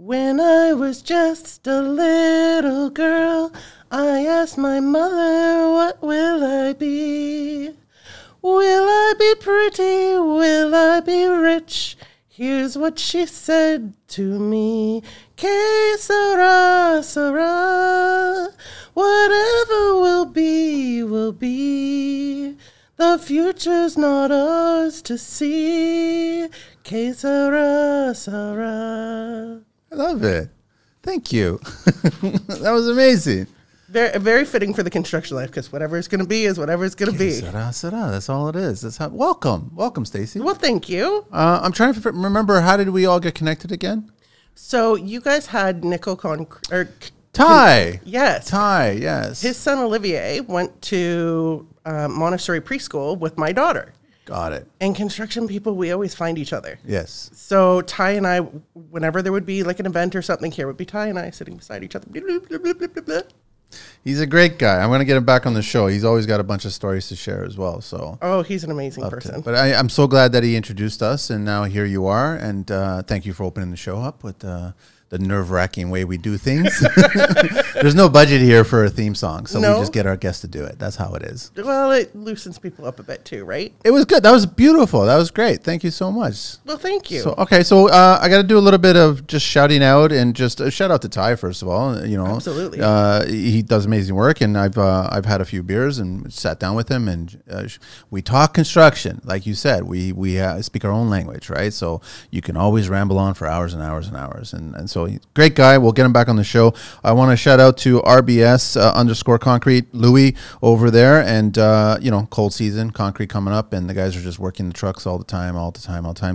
When I was just a little girl, I asked my mother, what will I be? Will I be pretty? Will I be rich? Here's what she said to me. Que sera, sera. Whatever will be, will be. The future's not ours to see. Que sera, sera. I love it. Thank you. That was amazing. Very, very fitting for the construction life, because whatever it's going to be is whatever it's going to be. Sera, sera. That's all it is. That's how. Welcome, Stacey. Well, thank you. I'm trying to remember, how did we all get connected again? So you guys had nickel concrete. Ty. Yes. Ty. Yes. His son Olivier went to Montessori preschool with my daughter. Got it. And construction people, we always find each other. Yes. So Ty and I, whenever there would be like an event or something here, would be Ty and I sitting beside each other. Blah, blah, blah, blah, blah, blah. He's a great guy. I'm going to get him back on the show. He's always got a bunch of stories to share as well. So. Oh, he's an amazing person. But I'm so glad that he introduced us, and now here you are. And thank you for opening the show up with the nerve-wracking way we do things. There's no budget here for a theme song, so we just get our guests to do it. That's how it is. Well, it loosens people up a bit too, right? It was good. That was beautiful. That was great. Thank you so much. Well, thank you. So, okay, so I got to do a little bit of just shouting out, and just a shout out to Ty, first of all. You know, absolutely. He does amazing work, and I've had a few beers and sat down with him, and we talk construction. Like you said, we speak our own language, right? So you can always ramble on for hours and hours and hours, and so great guy. We'll get him back on the show. I want to shout out to RBS _ concrete, Louis over there, and you know, cold season, concrete coming up, and the guys are just working the trucks all the time.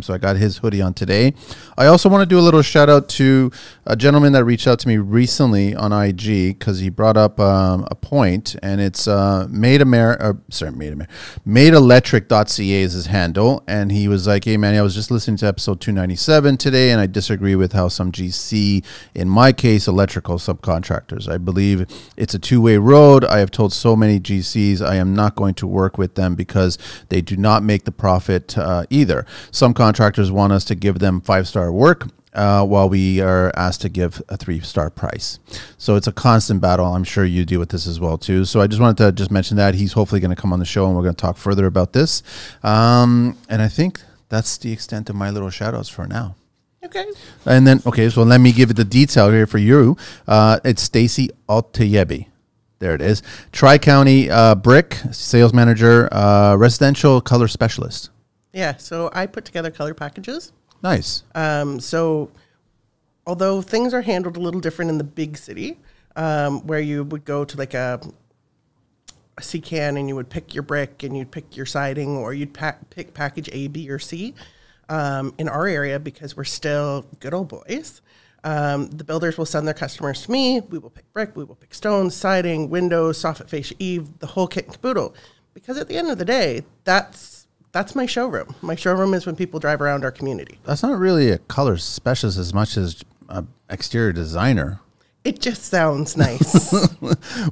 So I got his hoodie on today. I also want to do a little shout out to a gentleman that reached out to me recently on IG, because he brought up a point, and it's madeelectric.ca is his handle, and he was like, hey man, I was just listening to episode 297 today, and I disagree with how some GC, in my case, electrical subcontractors. I believe it's a two-way road. I have told so many GCs I am not going to work with them because they do not make the profit either. Some contractors want us to give them 5-star work, while we are asked to give a 3-star price. So it's a constant battle. I'm sure you deal with this as well too. So I just wanted to just mention that. He's hopefully going to come on the show, and we're going to talk further about this. And I think that's the extent of my little shout outs for now. Okay. And then, okay, so let me give it the detail here for you. It's Stacey Altayebi. There it is. Tri-County Brick, sales manager, residential color specialist. Yeah, so I put together color packages. Nice. So although things are handled a little different in the big city, where you would go to like a CCAN and you would pick your brick and you'd pick your siding, or you'd pick package A, B, or C. In our area, because we're still good old boys, the builders will send their customers to me. We will pick brick, we will pick stones, siding, windows, soffit, fascia, eave, the whole kit and caboodle. Because at the end of the day, that's my showroom. My showroom is when people drive around our community. That's not really a color specialist as much as an exterior designer. It just sounds nice.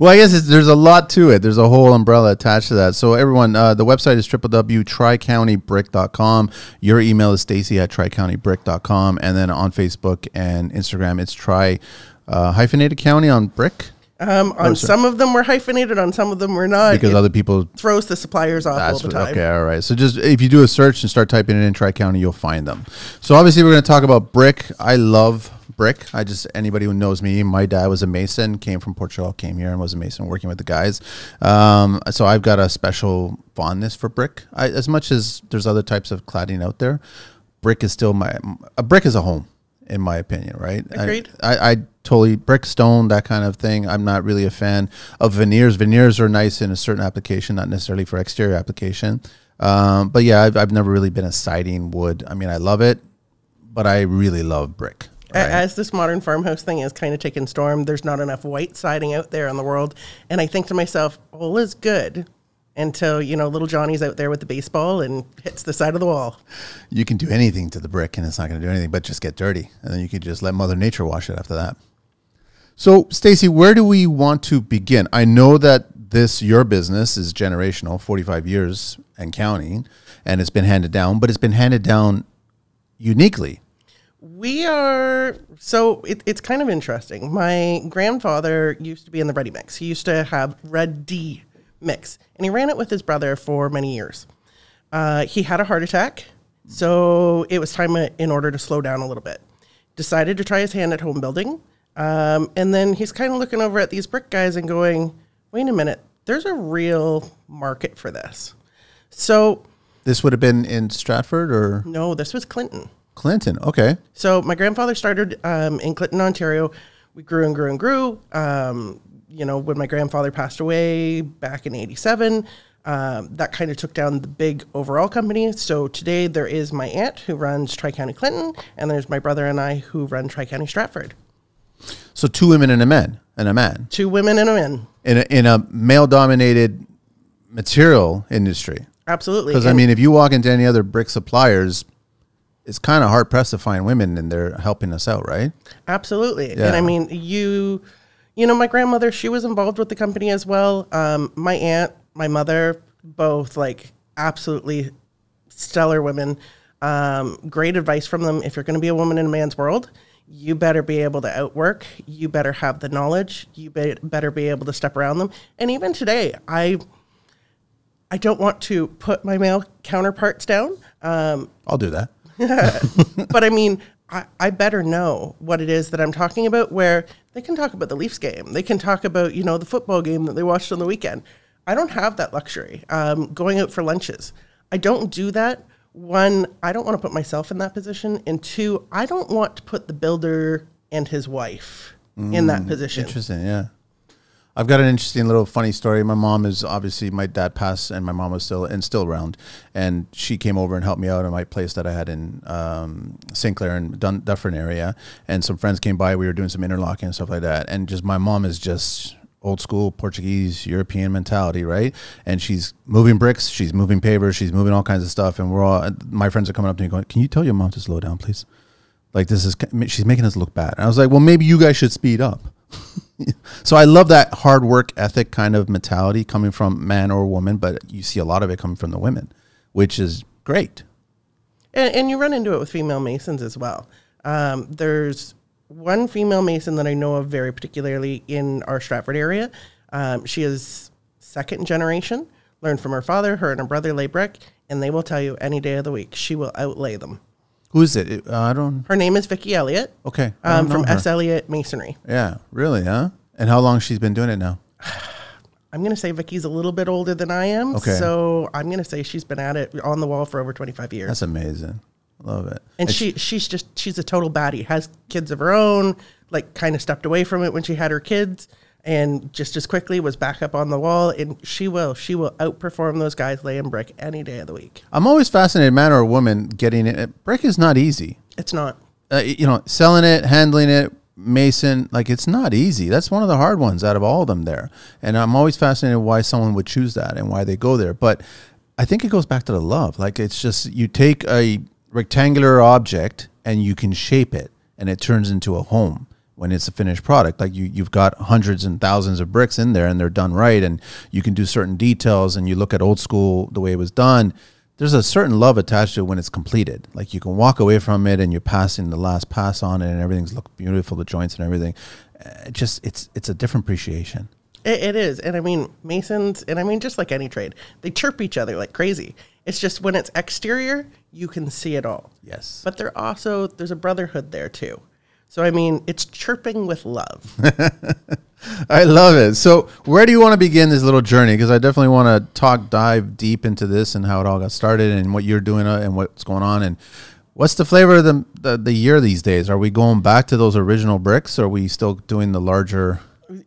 Well, I guess there's a lot to it. There's a whole umbrella attached to that. So everyone, the website is www.tricountybrick.com. Your email is stacy@tricountybrick.com. And then on Facebook and Instagram, it's hyphenated county on brick. Some of them were hyphenated, on some of them were not. Because other people throws the suppliers off all the time. Okay, all right. So just if you do a search and start typing it in Tri-County, you'll find them. So obviously we're going to talk about brick. I love brick. Anybody who knows me, my dad was a mason, came from Portugal, came here and was a mason working with the guys. So I've got a special fondness for brick. As much as there's other types of cladding out there, brick is still a brick is a home, in my opinion, right? Agreed. I totally, brick, stone, that kind of thing. I'm not really a fan of veneers. Veneers are nice in a certain application, not necessarily for exterior application. But yeah, I've never really been a siding wood. I mean, I love it, but I really love brick. Right. As this modern farmhouse thing is kind of taking storm, there's not enough white siding out there in the world. And I think to myself, all is good until, little Johnny's out there with the baseball and hits the side of the wall. You can do anything to the brick and it's not going to do anything but just get dirty. And then you can just let Mother Nature wash it after that. So, Stacey, where do we want to begin? I know that your business is generational, 45 years and counting, and it's been handed down, but it's been handed down uniquely. It's kind of interesting. My grandfather used to be in the ready mix. He used to have Red D mix, and he ran it with his brother for many years. He had a heart attack, so it was time in order to slow down a little bit. Decided to try his hand at home building, and then he's kind of looking over at these brick guys and going, wait a minute, there's a real market for this. So this would have been in Stratford, or? No, this was Clinton. Clinton, okay. So my grandfather started in Clinton, Ontario. We grew and grew and grew. When my grandfather passed away back in 87, that kind of took down the big overall company. So today there is my aunt who runs Tri-County Clinton, and there's my brother and I who run Tri-County Stratford. So 2 women and a man. 2 women and a man. In a male-dominated material industry. Absolutely. Because, I mean, if you walk into any other brick suppliers, it's kind of hard-pressed to find women, and they're helping us out, right? Absolutely. Yeah. And, I mean, my grandmother, she was involved with the company as well. My aunt, my mother, both, like, absolutely stellar women. Great advice from them. If you're going to be a woman in a man's world, you better be able to outwork. You better have the knowledge. You better be able to step around them. And even today, I don't want to put my male counterparts down. I'll do that. But I mean, I better know what it is that I'm talking about, where they can talk about the Leafs game. They can talk about, the football game that they watched on the weekend. I don't have that luxury. Going out for lunches. I don't do that. 1, I don't want to put myself in that position. And 2, I don't want to put the builder and his wife in that position. Interesting, yeah. I've got an interesting little funny story. My mom is obviously, my dad passed and my mom was still around, and she came over and helped me out at my place that I had in St. Clair and Dufferin area, and some friends came by. We were doing some interlocking and stuff like that, and just my mom is just old school Portuguese European mentality, right? And she's moving bricks, she's moving pavers, she's moving all kinds of stuff, and my friends are coming up to me going, "Can you tell your mom to slow down, please? Like, she's making us look bad." And I was like, "Well, maybe you guys should speed up." So I love that hard work ethic kind of mentality coming from man or woman, but you see a lot of it coming from the women, which is great. And you run into it with female masons as well. There's one female mason that I know of very particularly in our Stratford area. She is 2nd generation, learned from her father. Her and her brother lay brick, and they will tell you any day of the week she will outlay them. Who is it? I don't. Her name is Vicki Elliott. Okay. From S. Elliott Masonry. Yeah, really, huh? And how long she's been doing it now? I'm going to say Vicky's a little bit older than I am. Okay. So I'm going to say she's been at it on the wall for over 25 years. That's amazing. Love it. And she's a total baddie. Has kids of her own, like kind of stepped away from it when she had her kids, and just as quickly was back up on the wall. And she will outperform those guys laying brick any day of the week. I'm always fascinated, man or woman, getting it. Brick is not easy. It's not. Selling it, handling it, mason, like, it's not easy. That's one of the hard ones out of all of them there. And I'm always fascinated why someone would choose that and why they go there. But I think it goes back to the love. Like, it's just, you take a rectangular object and you can shape it and it turns into a home when it's a finished product. Like, you've got hundreds and thousands of bricks in there and they're done right, and you can do certain details, and you look at old school, the way it was done. There's a certain love attached to it when it's completed. Like, you can walk away from it and you're passing the last pass on it and everything's look beautiful, the joints and everything. It's a different appreciation. It is. And I mean, masons, and I mean, just like any trade, they chirp each other like crazy. It's just when it's exterior, you can see it all. Yes. But there's a brotherhood there too. So, I mean, it's chirping with love. I love it. So where do you want to begin this little journey? Because I definitely want to dive deep into this and how it all got started and what you're doing and what's going on. And what's the flavor of the year these days? Are we going back to those original bricks, or are we still doing the larger?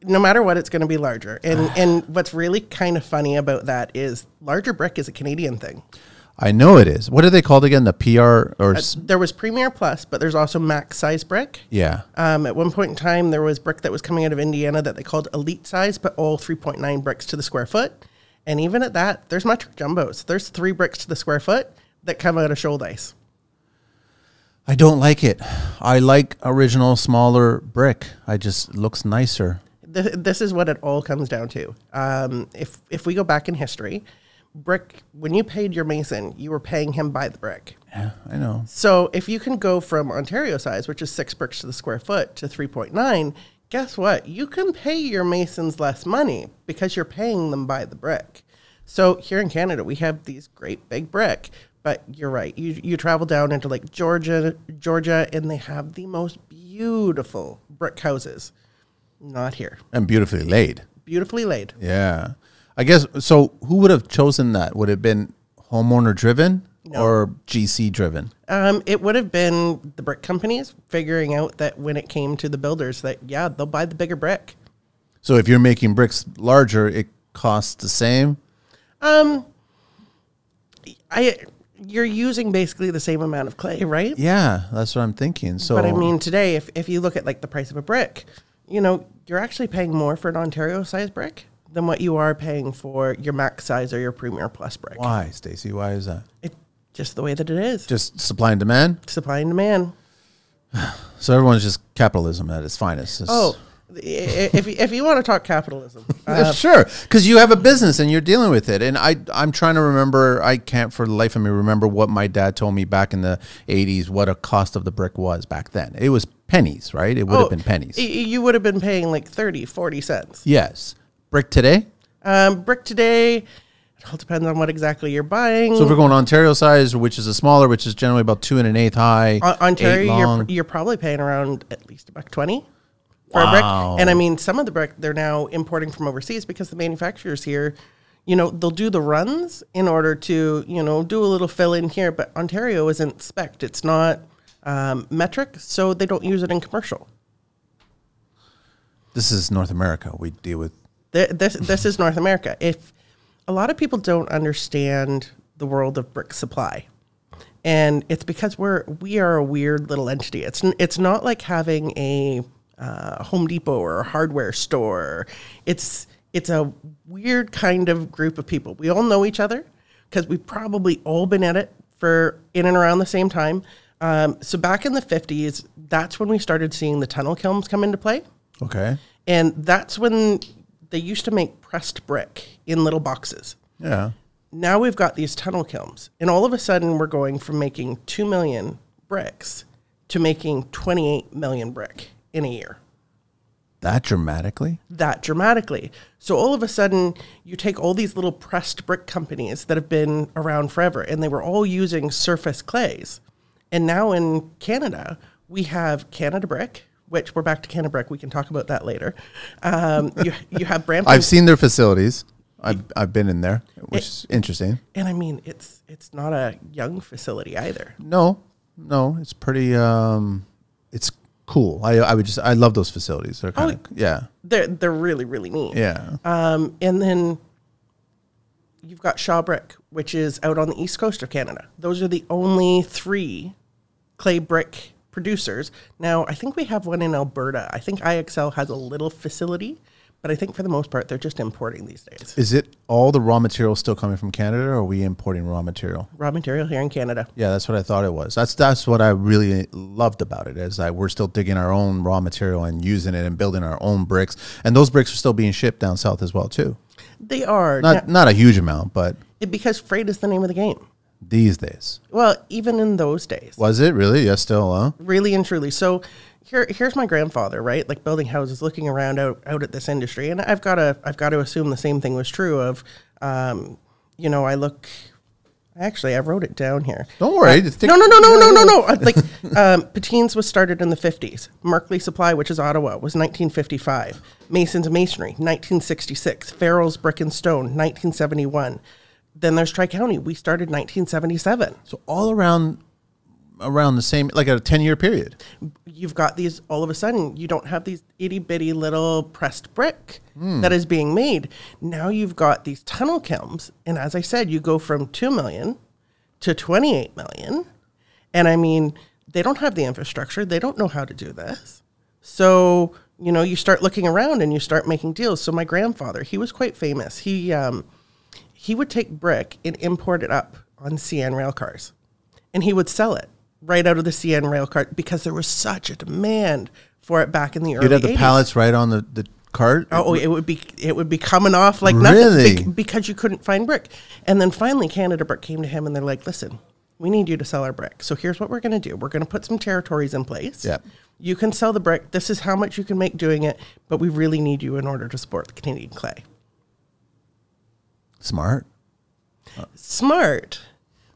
No matter what, it's going to be larger. And what's really kind of funny about that is larger brick is a Canadian thing. I know it is. What are they called again? The PR or there was Premier Plus, but there's also max size brick. Yeah. At one point in time, there was brick that was coming out of Indiana that they called elite size, but all 3.9 bricks to the square foot. And even at that, there's metric jumbos. There's 3 bricks to the square foot that come out of Shouldice. I don't like it. I like original smaller brick. It looks nicer. This is what it all comes down to. If we go back in history, brick, when you paid your mason, you were paying him by the brick. Yeah, I know. So if you can go from Ontario size, which is 6 bricks to the square foot, to 3.9, guess what? You can pay your masons less money because you're paying them by the brick. So here in Canada, we have these great big brick, but you're right. You travel down into like Georgia, and they have the most beautiful brick houses. Not here. And beautifully laid. Beautifully laid. Yeah. I guess, so who would have chosen that? Would it have been homeowner driven or GC driven? It would have been the brick companies figuring out that when it came to the builders that, yeah, they'll buy the bigger brick. So if you're making bricks larger, it costs the same? You're using basically the same amount of clay, right? Yeah, that's what I'm thinking. So, but I mean, today, if you look at like the price of a brick, you know, you're actually paying more for an Ontario size brick than what you are paying for your max size or your Premier Plus brick. Why, Stacey? Why is that? Just the way that it is. Just supply and demand? Supply and demand. So everyone's just capitalism at its finest. If you want to talk capitalism. Sure, because you have a business and you're dealing with it. And I'm trying to remember, I can't for the life of me remember what my dad told me back in the 80s, what a cost of the brick was back then. It was pennies, right? It would have been pennies. You would have been paying like 30, 40 cents. Yes. Brick today? Brick today, it all depends on what exactly you're buying. So if we're going Ontario size, which is a smaller, which is generally about 2 1/8 high. Ontario, you're probably paying around at least $1.20 for a brick. And I mean, some of the brick they're now importing from overseas because the manufacturers here, you know, they'll do the runs in order to, you know, do a little fill in here. But Ontario isn't spec'd. It's not metric, so they don't use it in commercial. This is North America. We deal with. This is North America. If a lot of people don't understand the world of brick supply, and it's because we are a weird little entity. It's not like having a Home Depot or a hardware store. It's a weird kind of group of people. We all know each other because we've probably all been at it for in and around the same time. So back in the 50s, that's when we started seeing the tunnel kilns come into play. Okay. And that's when they used to make pressed brick in little boxes. Yeah. Now we've got these tunnel kilns. And all of a sudden, we're going from making 2 million bricks to making 28 million brick in a year. That dramatically? That dramatically. So all of a sudden, you take all these little pressed brick companies that have been around forever, and they were all using surface clays. And now in Canada, we have Canada Brick, which we're back to Canada Brick. We can talk about that later. You have Brampton. I've seen their facilities. I've been in there, which is interesting. And I mean, it's not a young facility either. No, it's pretty. It's cool. I love those facilities. They're kind of yeah. They're really really neat. Yeah. And then you've got Shaw Brick, which is out on the east coast of Canada. Those are the only 3 clay brick producers. Now, I think we have one in Alberta. I think IXL has a little facility, but I think for the most part, they're just importing these days. Is it all the raw material still coming from Canada, or are we importing raw material? Raw material here in Canada. Yeah, that's what I thought it was. That's what I really loved about it, is that we're still digging our own raw material and using it and building our own bricks. And those bricks are still being shipped down south as well, too. They are. Not a huge amount, but... Because freight is the name of the game. These days. Well, even in those days. Was it really? Yes, still, huh? Really and truly. So here's my grandfather, right? Like building houses, looking around out at this industry. And I've got to assume the same thing was true of, you know, actually, I wrote it down here. Don't worry. No. Like, Patines was started in the 50s. Markley Supply, which is Ottawa, was 1955. Mason's Masonry, 1966. Farrell's Brick and Stone, 1971. Then there's Tri-County. We started 1977. So all around the same, like a 10-year period. You've got these, all of a sudden, you don't have these itty-bitty little pressed brick that is being made. Now you've got these tunnel kilns. And as I said, you go from 2 million to 28 million. And I mean, they don't have the infrastructure. They don't know how to do this. So, you know, you start looking around and you start making deals. So my grandfather, he was quite famous. He would take brick and import it up on CN rail cars. And he would sell it right out of the CN rail car because there was such a demand for it back in the early 80s. You'd have the pallets right on the cart? Oh, it would be coming off like Really? nothing because you couldn't find brick. And then finally Canada Brick came to him and they're like, listen, we need you to sell our brick. So here's what we're going to do. We're going to put some territories in place. Yeah. You can sell the brick. This is how much you can make doing it, but we really need you in order to support the Canadian clay. Smart. Smart.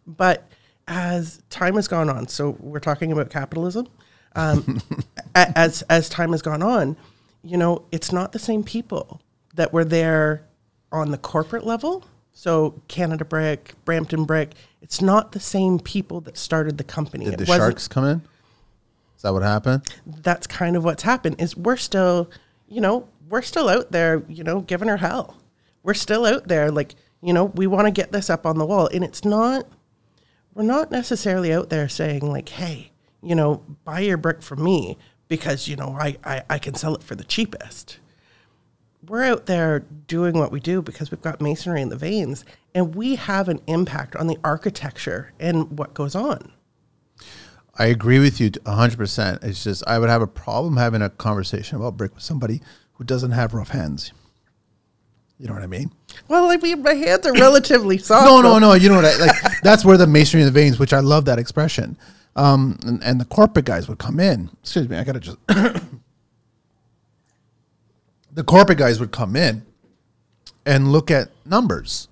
But as time has gone on, so we're talking about capitalism. As time has gone on, you know, it's not the same people that were there on the corporate level. So Canada Brick, Brampton Brick, it's not the same people that started the company. Did the sharks come in? Is that what happened? That's kind of what's happened is we're still out there, you know, giving her hell. We're still out there like, you know, we want to get this up on the wall. And we're not necessarily out there saying like, hey, you know, buy your brick from me because, you know, I can sell it for the cheapest. We're out there doing what we do because we've got masonry in the veins and we have an impact on the architecture and what goes on. I agree with you 100%. It's just I would have a problem having a conversation about brick with somebody who doesn't have rough hands. You know what I mean? Well, I mean, my hands are relatively soft. No. You know what like? That's where the masonry in the veins, which I love that expression. And the corporate guys would come in. Excuse me, I gotta just. The corporate guys would come in and look at numbers.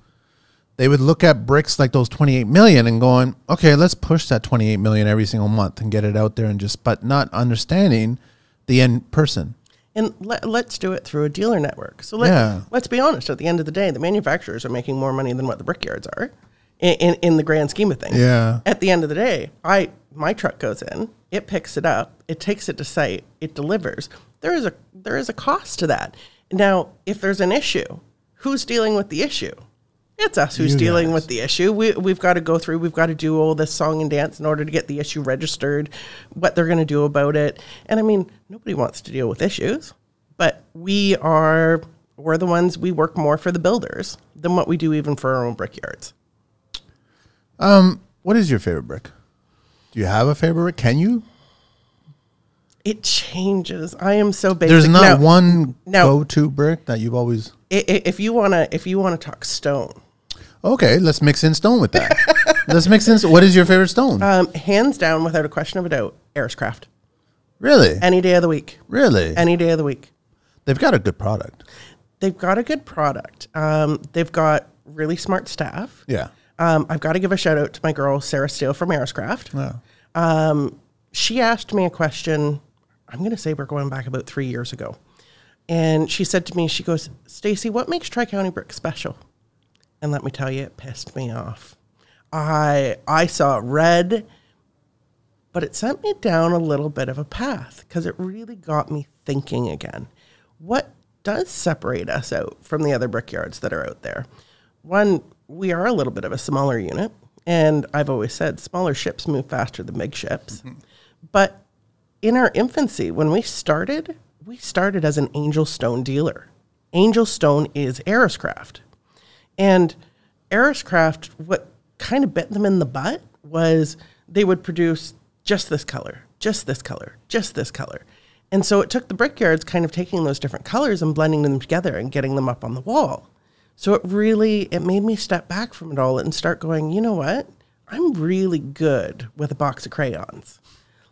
They would look at bricks like those 28 million and going, okay, let's push that 28 million every single month and get it out there and just, but not understanding the end person. And let's do it through a dealer network. So let's be honest. At the end of the day, the manufacturers are making more money than what the brickyards are in the grand scheme of things. Yeah. At the end of the day, my truck goes in, it picks it up, it takes it to site, it delivers. There is a cost to that. Now, if there's an issue, who's dealing with the issue? It's us who's dealing with the issue. We've got to go through, we've got to do all this song and dance in order to get the issue registered, what they're going to do about it. And I mean, nobody wants to deal with issues, but we're the ones, we work more for the builders than what we do even for our own brickyards. What is your favorite brick? Do you have a favorite brick? Can you? It changes. I am so basic. There's not one go-to brick that you've always. If you wanna talk stone. Okay, let's mix in stone with that. Let's mix in. What is your favorite stone? Hands down, without a question of a doubt, Ariscraft. Really? Any day of the week. Really? Any day of the week. They've got a good product. They've got a good product. They've got really smart staff. Yeah. I've got to give a shout out to my girl, Sarah Steele from Ariscraft. Yeah. She asked me a question, I'm going to say we're going back about 3 years ago. And she said to me, she goes, Stacey, what makes Tri-County Brick special? And let me tell you, it pissed me off. I saw red, but it sent me down a little bit of a path because it really got me thinking again. What does separate us out from the other brickyards that are out there? One, we are a little bit of a smaller unit. And I've always said smaller ships move faster than big ships. Mm-hmm. But in our infancy, when we started as an Angel Stone dealer. Angel Stone is Ariscraft. And Ariscraft, what kind of bit them in the butt was they would produce just this color, just this color, just this color. And so it took the brickyards kind of taking those different colors and blending them together and getting them up on the wall. So it made me step back from it all and start going, you know what? I'm really good with a box of crayons.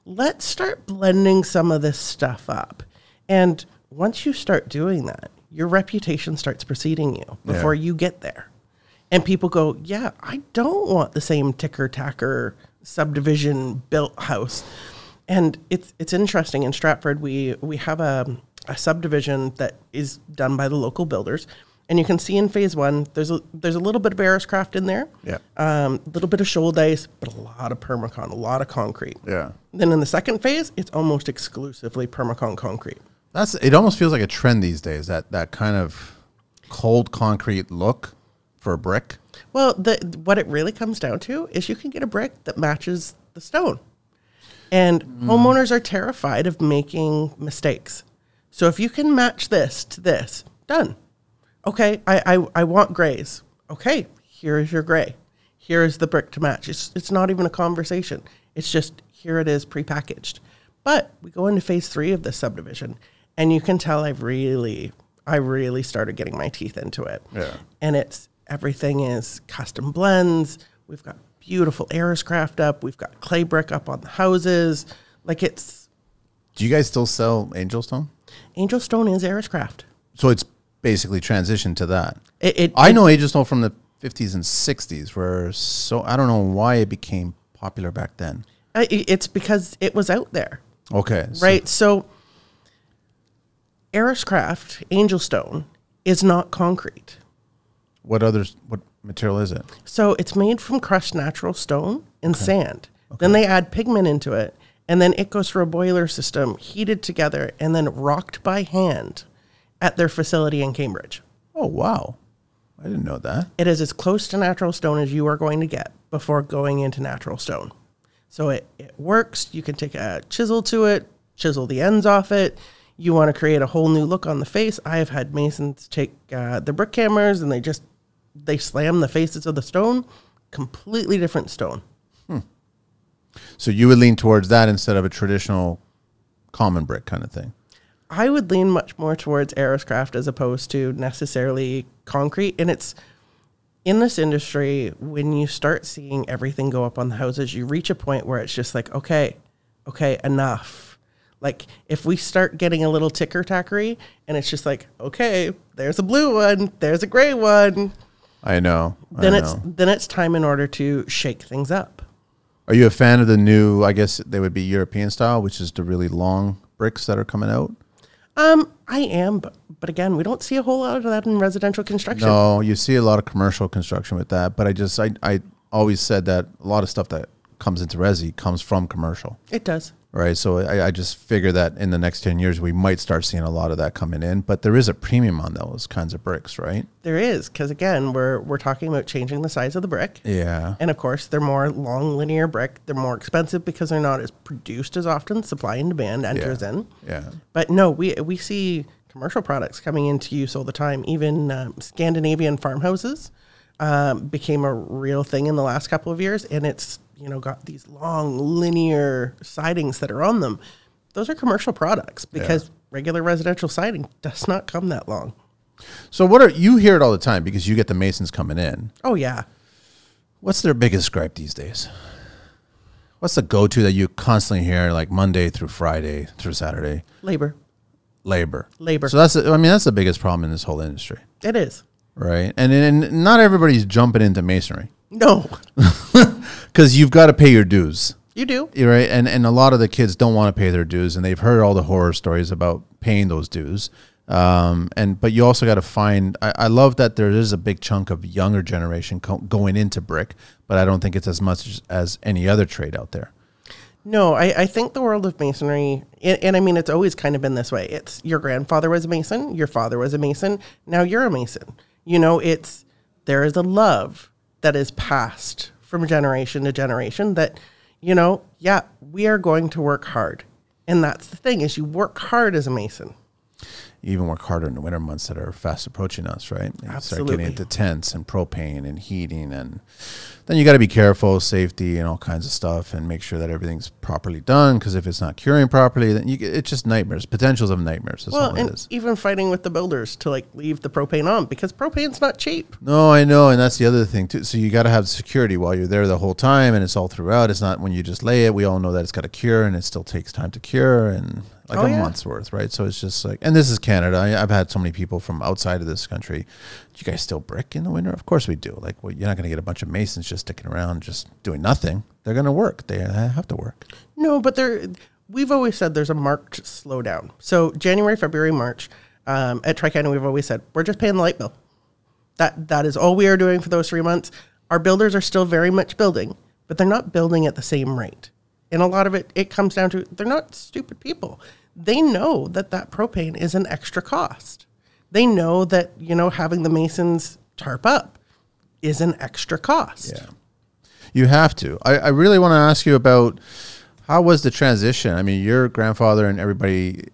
Let's start blending some of this stuff up. And once you start doing that, your reputation starts preceding you before you get there. And people go, yeah, I don't want the same ticker-tacker subdivision built house. And it's interesting. In Stratford, we have a subdivision that is done by the local builders. And you can see in phase one, there's a little bit of Ariscraft in there. Yeah. A little bit of shoal dice, but a lot of permacon, a lot of concrete. Yeah. Then in the second phase, it's almost exclusively permacon concrete. It almost feels like a trend these days, that kind of cold concrete look for a brick. Well, what it really comes down to is you can get a brick that matches the stone. And homeowners are terrified of making mistakes. So if you can match this to this, done. Okay, I want grays. Okay, here is your gray. Here is the brick to match. It's not even a conversation. It's just, here it is prepackaged. But we go into phase 3 of this subdivision, and you can tell I've really I really started getting my teeth into it. Yeah. And everything is custom blends. We've got beautiful Ariscraft up. We've got clay brick up on the houses. Like Do you guys still sell Angel Stone? Angel Stone is Ariscraft. So it's basically transitioned to that. I know Angel Stone from the 50s and 60s, I don't know why it became popular back then. It's because it was out there. Okay. Right. So Ariscraft, Angel Stone, is not concrete. What material is it? So it's made from crushed natural stone and sand. Okay. Then they add pigment into it, and then it goes through a boiler system, heated together, and then rocked by hand at their facility in Cambridge. Oh, wow. I didn't know that. It is as close to natural stone as you are going to get before going into natural stone. So it works. You can take a chisel to it, chisel the ends off it. You want to create a whole new look on the face. I have had masons take the brick hammers and they slam the faces of the stone. Completely different stone. So you would lean towards that instead of a traditional common brick kind of thing? I would lean much more towards Ariscraft as opposed to necessarily concrete. And it's in this industry, when you start seeing everything go up on the houses, you reach a point where it's just like, okay, enough. Like if we start getting a little ticker-tackery and it's just like, okay, there's a blue one, there's a gray one. I know. Then it's time in order to shake things up. Are you a fan of the new, I guess they would be European style, which is the really long bricks that are coming out? I am, but again, we don't see a whole lot of that in residential construction. No, you see a lot of commercial construction with that, but I always said that a lot of stuff that comes into resi comes from commercial. It does. Right, so I just figure that in the next 10 years, we might start seeing a lot of that coming in, but there is a premium on those kinds of bricks, right? There is, because again, we're talking about changing the size of the brick. Yeah. And of course, they're more long linear brick. They're more expensive because they're not as produced as often. Supply and demand enters in. Yeah. But no, we see commercial products coming into use all the time. Even Scandinavian farmhouses became a real thing in the last couple of years, and it's got these long linear sidings that are on them. Those are commercial products because regular residential siding does not come that long. So you hear it all the time because you get the masons coming in. Oh yeah. What's their biggest gripe these days? What's the go-to that you constantly hear, like Monday through Friday through Saturday? Labor. So that's the biggest problem in this whole industry. It is. Right. And not everybody's jumping into masonry. No. Because you've got to pay your dues. You do. You're right. And a lot of the kids don't want to pay their dues, and they've heard all the horror stories about paying those dues. But you also got to find, I love that there is a big chunk of younger generation going into brick, but I don't think it's as much as any other trade out there. No, I think the world of masonry, and I mean, it's always kind of been this way. It's your grandfather was a mason, your father was a mason, now you're a mason. There is a love that is passed from generation to generation that, we are going to work hard. And that's the thing, is you work hard as a mason. You even work harder in the winter months that are fast approaching us, right? You Absolutely. start getting into tents and propane and heating, and then you got to be careful, safety and all kinds of stuff, and make sure that everything's properly done, because if it's not curing properly, then it's just nightmares, potentials of nightmares. That's all it is. Even fighting with the builders to leave the propane on, because propane's not cheap. No, I know, and that's the other thing too. So you got to have security while you're there the whole time, and it's all throughout. It's not when you just lay it. We all know that it's got to cure, and it still takes time to cure, and a month's worth, right? So it's just and this is Canada. I've had so many people from outside of this country. Do you guys still brick in the winter? Of course we do. You're not going to get a bunch of masons just sticking around, just doing nothing. They're going to work. They have to work. No, but we've always said there's a marked slowdown. So January, February, March, at Tri-County, we've always said, we're just paying the light bill. That is all we are doing for those 3 months. Our builders are still very much building, but they're not building at the same rate. And a lot of it comes down to, they're not stupid people. They know that propane is an extra cost. They know that, having the masons tarp up is an extra cost. Yeah. You have to. I really want to ask you about, how was the transition? I mean, your grandfather and everybody,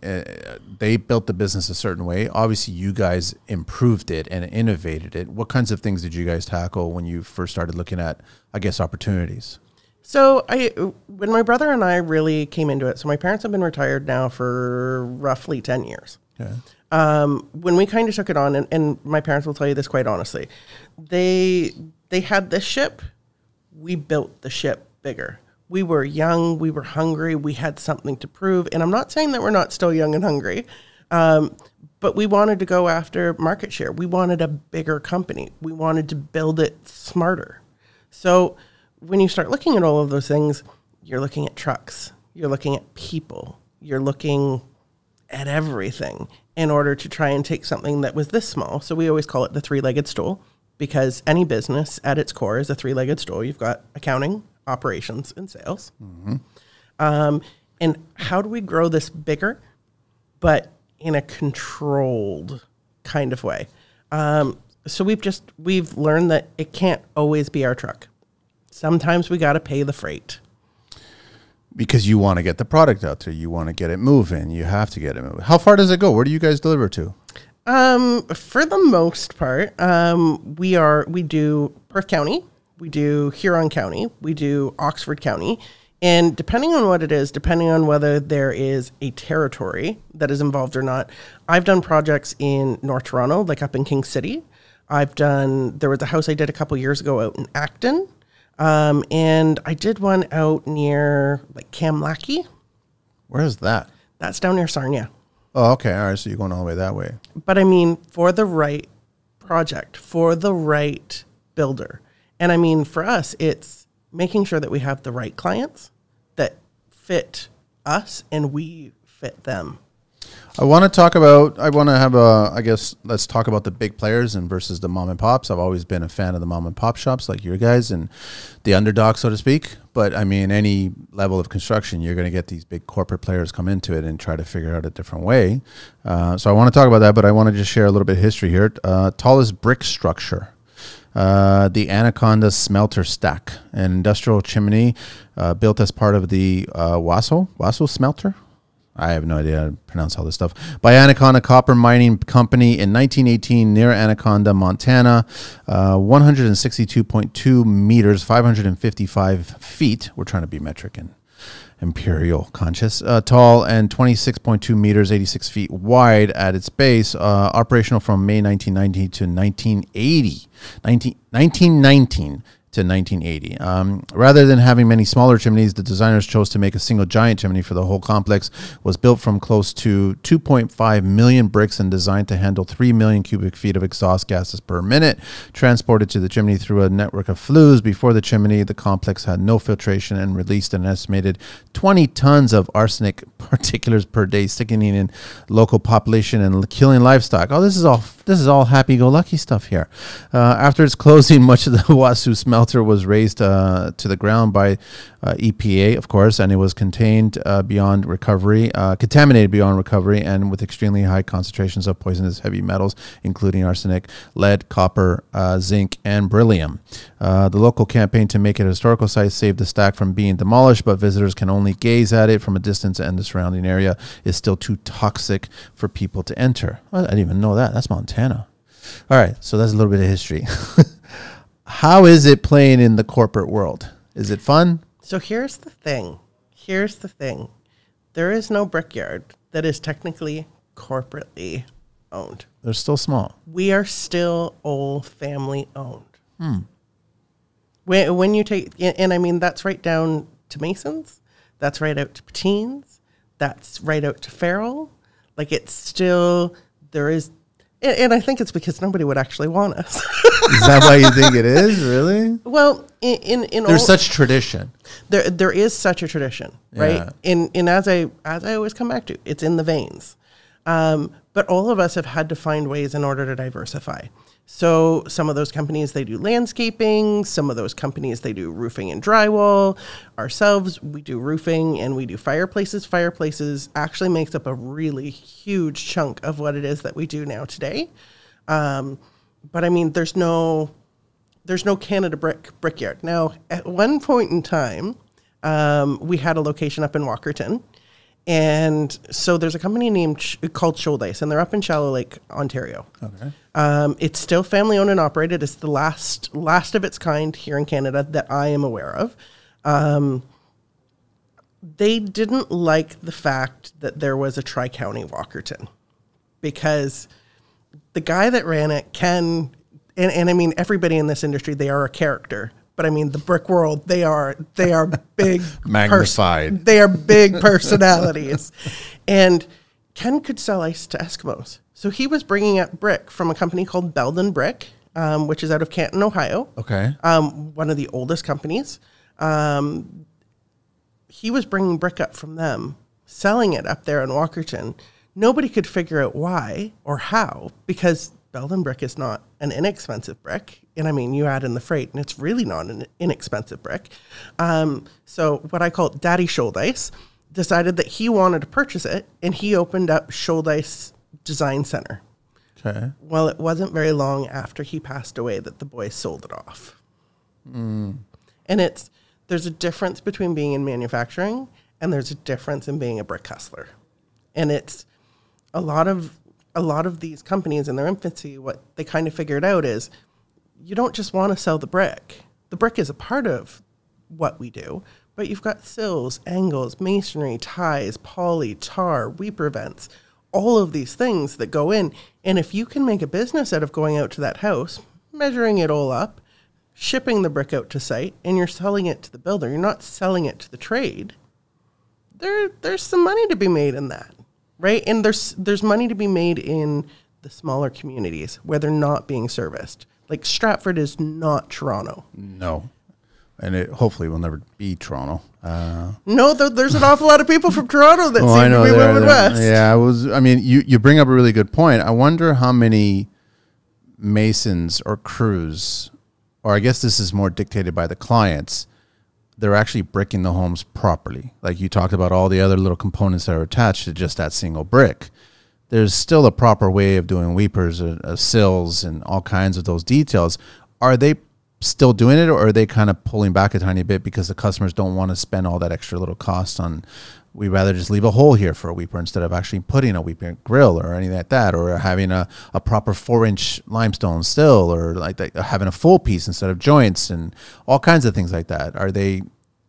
they built the business a certain way. Obviously, you guys improved it and innovated it. What kinds of things did you guys tackle when you first started looking at, I guess, opportunities? So when my brother and I really came into it, so my parents have been retired now for roughly 10 years. Okay. When we kind of took it on, and my parents will tell you this quite honestly, they had this ship. We built the ship bigger. We were young. We were hungry. We had something to prove. And I'm not saying that we're not still young and hungry, but we wanted to go after market share. We wanted a bigger company. We wanted to build it smarter. So when you start looking at all of those things, you're looking at trucks. You're looking at people. You're looking at everything in order to try and take something that was this small. So we always call it the three-legged stool, because any business at its core is a three-legged stool. You've got accounting, operations, and sales. And how do we grow this bigger, but in a controlled kind of way? So we've learned that it can't always be our truck. Sometimes we got to pay the freight. Because you want to get the product out there. You want to get it moving. You have to get it moving. How far does it go? Where do you guys deliver to? For the most part, we do Perth County, we do Huron County, we do Oxford County. And depending on what it is, depending on whether there is a territory that is involved or not, I've done projects in North Toronto, like up in King City. There was a house I did a couple years ago out in Acton. And I did one out near like Kamlaki. Where is that? That's down near Sarnia. Oh, okay. All right. So you're going all the way that way. But I mean, for the right project, for the right builder. And I mean, for us, it's making sure that we have the right clients that fit us and we fit them. let's talk about the big players and versus the mom and pops. I've always been a fan of the mom and pop shops like your guys and the underdog, so to speak. But I mean, any level of construction, you're going to get these big corporate players come into it and try to figure out a different way. So I want to talk about that, but I want to just share a little bit of history here. Tallest brick structure. The Anaconda Smelter Stack, an industrial chimney built as part of the Waso Smelter. I have no idea how to pronounce all this stuff. By Anaconda Copper Mining Company in 1918 near Anaconda, Montana. 162.2 meters, 555 feet. We're trying to be metric and imperial conscious. Tall and 26.2 meters, 86 feet wide at its base. Operational from May 1990 to 1980. 1919 to 1980. Rather than having many smaller chimneys, the designers chose to make a single giant chimney for the whole complex. Was built from close to 2.5 million bricks and designed to handle 3 million cubic feet of exhaust gases per minute, transported to the chimney through a network of flues. Before the chimney, the complex had no filtration and released an estimated 20 tons of arsenic particulates per day, sickening in local population and killing livestock. Oh, this is all happy-go-lucky stuff here. After its closing, much of the Waso smelter was raised to the ground by EPA, of course, and it was contaminated beyond recovery, and with extremely high concentrations of poisonous heavy metals, including arsenic, lead, copper, zinc, and beryllium. The local campaign to make it a historical site saved the stack from being demolished, but visitors can only gaze at it from a distance, and the surrounding area is still too toxic for people to enter. I didn't even know that. That's Montana. All right, so that's a little bit of history. How is it playing in the corporate world? Is it fun? So here's the thing. There is no brickyard that is technically corporately owned. They're still small. We are still all family owned. When you take, and I mean, that's right down to Masons. That's right out to Patines. That's right out to Farrell. Like, it's still, there is, and I think it's because nobody would actually want us. Is that why you think it is? Really? Well, there's such tradition. There is such a tradition, right? And as I always come back to, it's in the veins. But all of us have had to find ways in order to diversify. So some of those companies, they do landscaping. Some of those companies, they do roofing and drywall. Ourselves, we do roofing and we do fireplaces. Fireplaces actually makes up a really huge chunk of what it is that we do now today. But I mean, there's no Canada Brickyard. Now, at one point in time, we had a location up in Walkerton. And so there's a company called Shouldice, and they're up in Shallow Lake, Ontario. Okay. It's still family owned and operated. It's the last of its kind here in Canada that I am aware of. They didn't like the fact that there was a Tri-County Walkerton, because the guy that ran it can, and I mean, everybody in this industry, they are a character. But I mean, the brick world, they are big. Magnified. They are big personalities. And Ken could sell ice to Eskimos. So he was bringing up brick from a company called Belden Brick, which is out of Canton, Ohio. Okay. One of the oldest companies. He was bringing brick up from them, selling it up there in Walkerton. Nobody could figure out why or how, because Belden brick is not an inexpensive brick. And I mean, you add in the freight, and it's really not an inexpensive brick. So what I call Daddy Shouldice decided that he wanted to purchase it, and he opened up Shouldice Design Center. Okay. Well, it wasn't very long after he passed away that the boys sold it off. And there's a difference between being in manufacturing, and there's a difference in being a brick hustler. And it's a lot of these companies in their infancy, what they kind of figured out is you don't just want to sell the brick. The brick is a part of what we do, but you've got sills, angles, masonry, ties, poly, tar, weeper vents, all of these things that go in. And if you can make a business out of going out to that house, measuring it all up, shipping the brick out to site, and you're selling it to the builder, you're not selling it to the trade, there's some money to be made in that. Right? And there's money to be made in the smaller communities where they're not being serviced. Like Stratford is not Toronto. No. And it hopefully will never be Toronto. No, there's an awful lot of people from Toronto that seem to be moving west. Yeah, you bring up a really good point. I wonder how many masons or crews, or I guess this is more dictated by the clients, they're actually bricking the homes properly. Like you talked about all the other little components that are attached to just that single brick. There's still a proper way of doing weepers, sills, and all kinds of those details. Are they still doing it, or are they kind of pulling back a tiny bit because the customers don't want to spend all that extra little cost on, we'd rather just leave a hole here for a weeper instead of actually putting a weeper grill or anything like that, or having a proper 4-inch limestone sill, or like that, having a full piece instead of joints, and all kinds of things like that.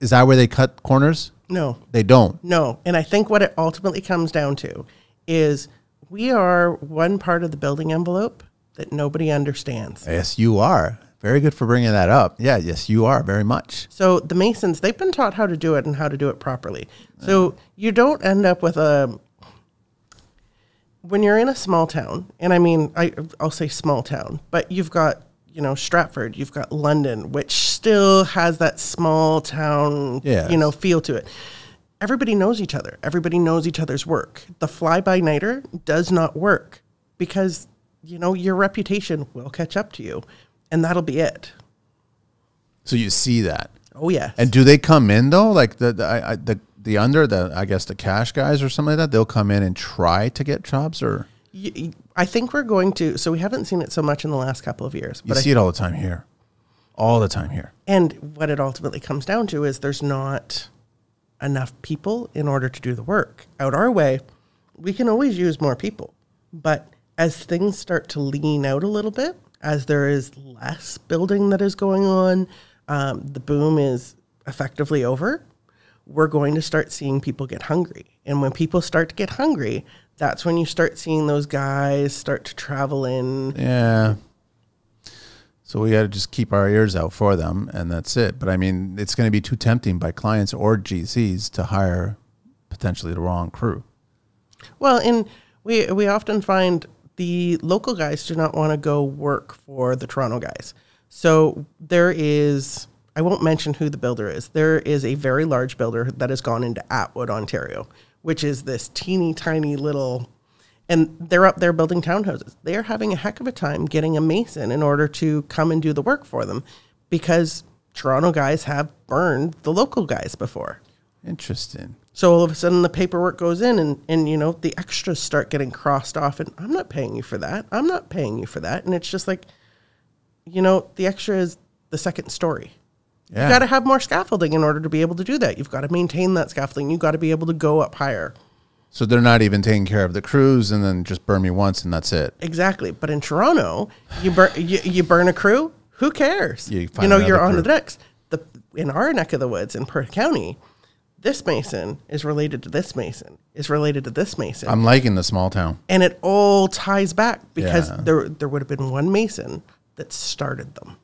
Is that where they cut corners? No. They don't? No. And I think what it ultimately comes down to is we are one part of the building envelope that nobody understands. Yes, you are. Very good for bringing that up. Yeah, yes, you are very much. So the masons, they've been taught how to do it and how to do it properly. So you don't end up with when you're in a small town, and I mean, I'll say small town, but you've got, Stratford, you've got London, which still has that small town, feel to it. Everybody knows each other. Everybody knows each other's work. The fly-by-nighter does not work because, your reputation will catch up to you. And that'll be it. So you see that. Oh, yes. And do they come in though? Like the cash guys or something like that? They'll come in and try to get jobs, or? I think we're going to. So we haven't seen it so much in the last couple of years. But you see it all the time here. All the time here. And what it ultimately comes down to is there's not enough people in order to do the work. Out our way, we can always use more people. But as things start to lean out a little bit, as there is less building that is going on, the boom is effectively over, we're going to start seeing people get hungry. And when people start to get hungry, that's when you start seeing those guys start to travel in. Yeah. So we got to just keep our ears out for them, and that's it. But I mean, it's going to be too tempting by clients or GCs to hire potentially the wrong crew. Well, and we often find the local guys do not want to go work for the Toronto guys. So there is, I won't mention who the builder is. There is a very large builder that has gone into Atwood, Ontario, which is this teeny tiny little, and they're up there building townhouses. They are having a heck of a time getting a mason in order to come and do the work for them because Toronto guys have burned the local guys before. Interesting. So all of a sudden the paperwork goes in and the extras start getting crossed off, and I'm not paying you for that. I'm not paying you for that. And it's just like, the extra is the second story. Yeah. You got to have more scaffolding in order to be able to do that. You've got to maintain that scaffolding. You've got to be able to go up higher. So they're not even taking care of the crews and then just burn me once and that's it. Exactly. But in Toronto, you burn a crew, who cares? You're on the next. In our neck of the woods in Perth County, this mason is related to this mason, is related to this mason. I'm liking the small town. And it all ties back because Yeah. there would have been one mason that started them.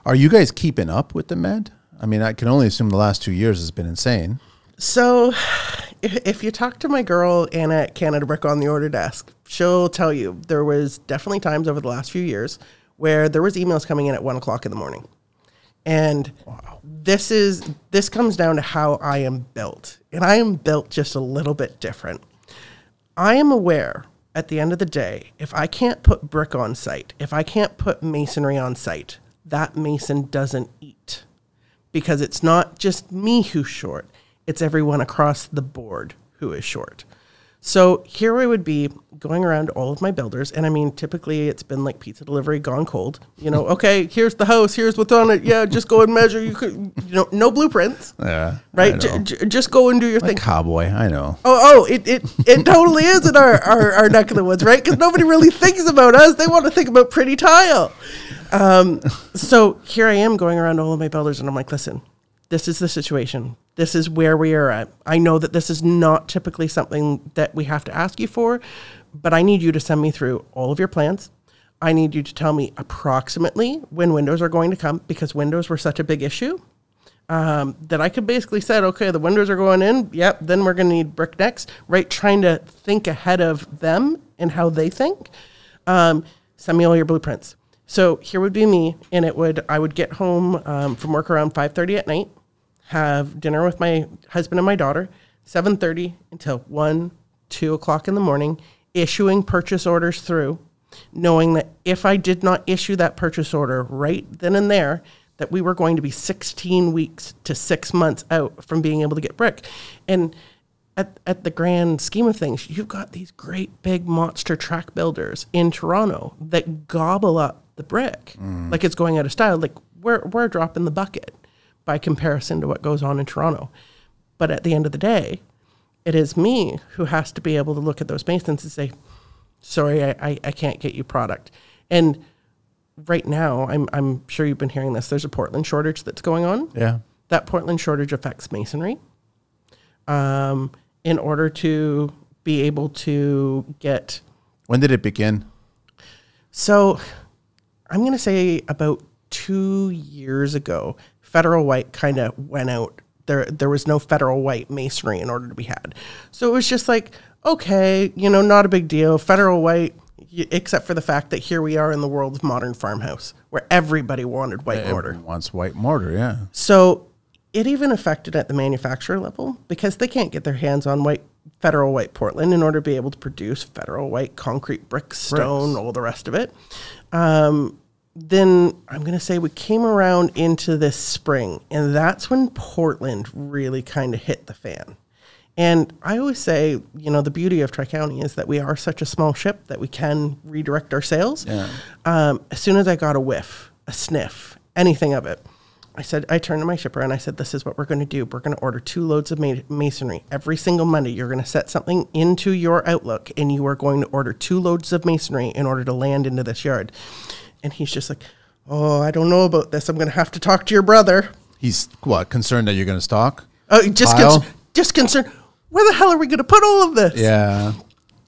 Are you guys keeping up with the med? I mean, I can only assume the last 2 years has been insane. So if you talk to my girl, Anna at Canada Brick on the order desk, she'll tell you there was definitely times over the last few years where there was emails coming in at 1 o'clock in the morning. And this comes down to how I am built. And I am built just a little bit different. I am aware at the end of the day, if I can't put brick on site, if I can't put masonry on site, that mason doesn't eat. Because it's not just me who's short, it's everyone across the board who is short. So here I would be going around all of my builders, and I mean, typically it's been like pizza delivery gone cold. You know, okay, here's the house, here's what's on it. Yeah, just go and measure. You could, you know, no blueprints. Yeah, right. Just go and do your thing. Cowboy, I know. It totally is in our neck of the woods, right? Because nobody really thinks about us. They want to think about pretty tile. So here I am going around all of my builders, and I'm like, listen, this is the situation. This is where we are at. I know that this is not typically something that we have to ask you for, but I need you to send me through all of your plans. I need you to tell me approximately when windows are going to come, because windows were such a big issue that I could basically say, okay, the windows are going in. Yep, then we're going to need brick next, right? Trying to think ahead of them and how they think. Send me all your blueprints. So here would be me, and I would get home from work around 5:30 at night, have dinner with my husband and my daughter, 7:30 until 1, 2 o'clock in the morning, issuing purchase orders through, knowing that if I did not issue that purchase order right then and there, that we were going to be 16 weeks to 6 months out from being able to get brick. And at the grand scheme of things, you've got these great big monster track builders in Toronto that gobble up the brick like it's going out of style. Like we're a drop in the bucket by comparison to what goes on in Toronto. But at the end of the day, it is me who has to be able to look at those masons and say, sorry, I can't get you product. And right now, I'm sure you've been hearing this, there's a Portland shortage that's going on. Yeah. That Portland shortage affects masonry. In order to be able to get... When did it begin? So I'm going to say about 2 years ago, federal white kind of went out. There was no federal white masonry in order to be had. So it was just like, okay, you know, not a big deal. Federal white, except for the fact that here we are in the world of modern farmhouse where everybody wanted white mortar. Everyone wants white mortar, yeah. So it even affected at the manufacturer level because they can't get their hands on federal white Portland in order to be able to produce federal white concrete, brick, stone, all the rest of it. Then I'm going to say we came around into this spring, and that's when Portland really kind of hit the fan. And I always say, you know, the beauty of Tri-County is that we are such a small ship that we can redirect our sales. Yeah. As soon as I got a whiff, a sniff, anything of it, I turned to my shipper and I said, this is what we're going to do. We're going to order 2 loads of masonry. Every single Monday, you're going to set something into your Outlook, and you are going to order 2 loads of masonry in order to land into this yard. And he's just like, oh, I don't know about this. I'm going to have to talk to your brother. He's what, concerned that you're going to stock? Just concerned. Where the hell are we going to put all of this? Yeah.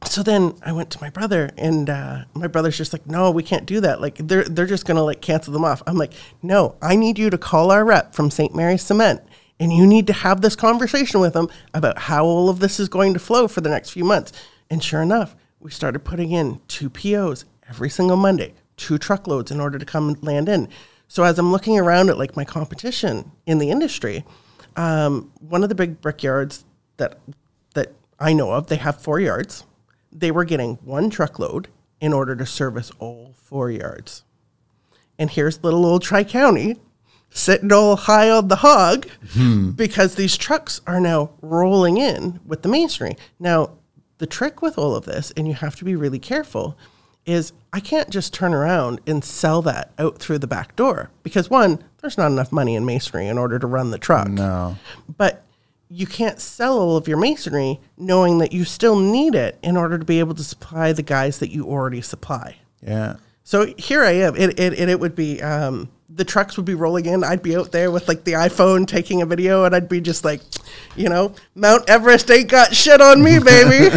So then I went to my brother, and my brother's just like, no, we can't do that. Like they're just going to like cancel them off. I'm like, no, I need you to call our rep from St. Mary's Cement, and you need to have this conversation with them about how all of this is going to flow for the next few months. And sure enough, we started putting in 2 POs every single Monday, 2 truckloads in order to come and land in. So as I'm looking around at like my competition in the industry, one of the big brickyards that I know of, they have 4 yards. They were getting 1 truckload in order to service all 4 yards. And here's little old Tri-County sitting all high on the hog because these trucks are now rolling in with the masonry. Now, the trick with all of this, and you have to be really careful, is I can't just turn around and sell that out through the back door because, one, there's not enough money in masonry in order to run the truck. No. But you can't sell all of your masonry knowing that you still need it in order to be able to supply the guys that you already supply. Yeah. So here I am. It would be the trucks would be rolling in. I'd be out there with like the iPhone taking a video, and I'd be just like, Mount Everest ain't got shit on me, baby.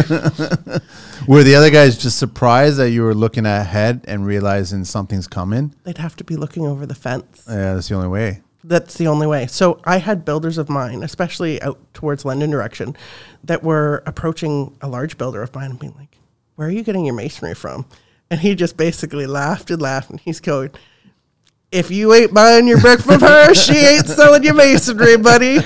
Were the other guys just surprised that you were looking ahead and realizing something's coming? They'd have to be looking over the fence. Yeah, that's the only way. That's the only way. So I had builders of mine, especially out towards London direction, that were approaching a large builder of mine and being like, where are you getting your masonry from? And he just basically laughed and laughed. And he's going, if you ain't buying your brick from her, she ain't selling your masonry, buddy.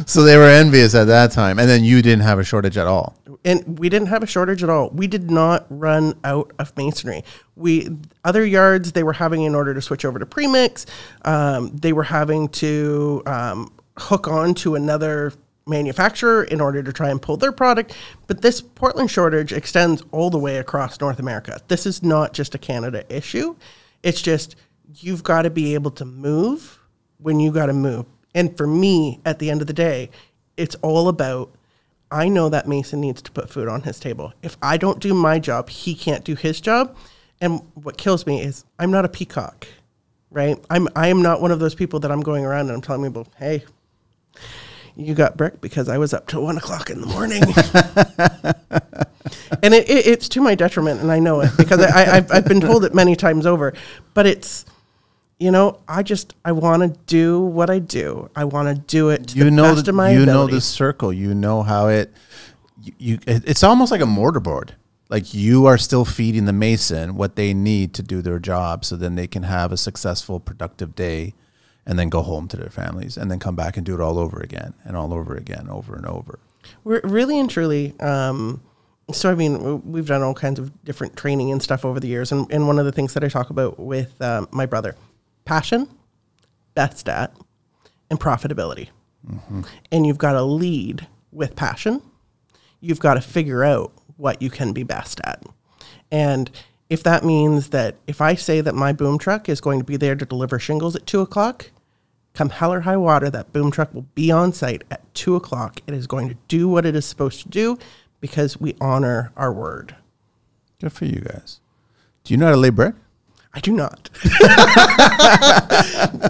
So they were envious at that time. And then you didn't have a shortage at all. And we didn't have a shortage at all. We did not run out of masonry. Other yards, they were having, in order to switch over to premix, they were having to hook on to another manufacturer in order to try and pull their product. But this Portland shortage extends all the way across North America. This is not just a Canada issue. It's just, you've got to be able to move when you got to move. And for me, at the end of the day, it's all about, I know that Mason needs to put food on his table. If I don't do my job, he can't do his job. And what kills me is I'm not a peacock, right? I am not one of those people that I'm going around and I'm telling people, hey, you got brick because I was up till 1 o'clock in the morning. And it's to my detriment, and I know it because I've been told it many times over. But it's, I want to do what I do. I want to do it to the best of my ability. You know the circle. You know how it's almost like a mortarboard. Like, you are still feeding the mason what they need to do their job, so then they can have a successful, productive day, and then go home to their families, and then come back and do it all over again and all over again, over and over. We're really and truly. So, I mean, we've done all kinds of different training and stuff over the years. And one of the things that I talk about with my brother, passion, best at, and profitability. Mm-hmm. And you've got to lead with passion. You've got to figure out what you can be best at. And if that means that if I say that my boom truck is going to be there to deliver shingles at 2 o'clock, come hell or high water, that boom truck will be on site at 2 o'clock. It is going to do what it is supposed to do because we honor our word. Good for you guys. Do you know how to lay brick? I do not.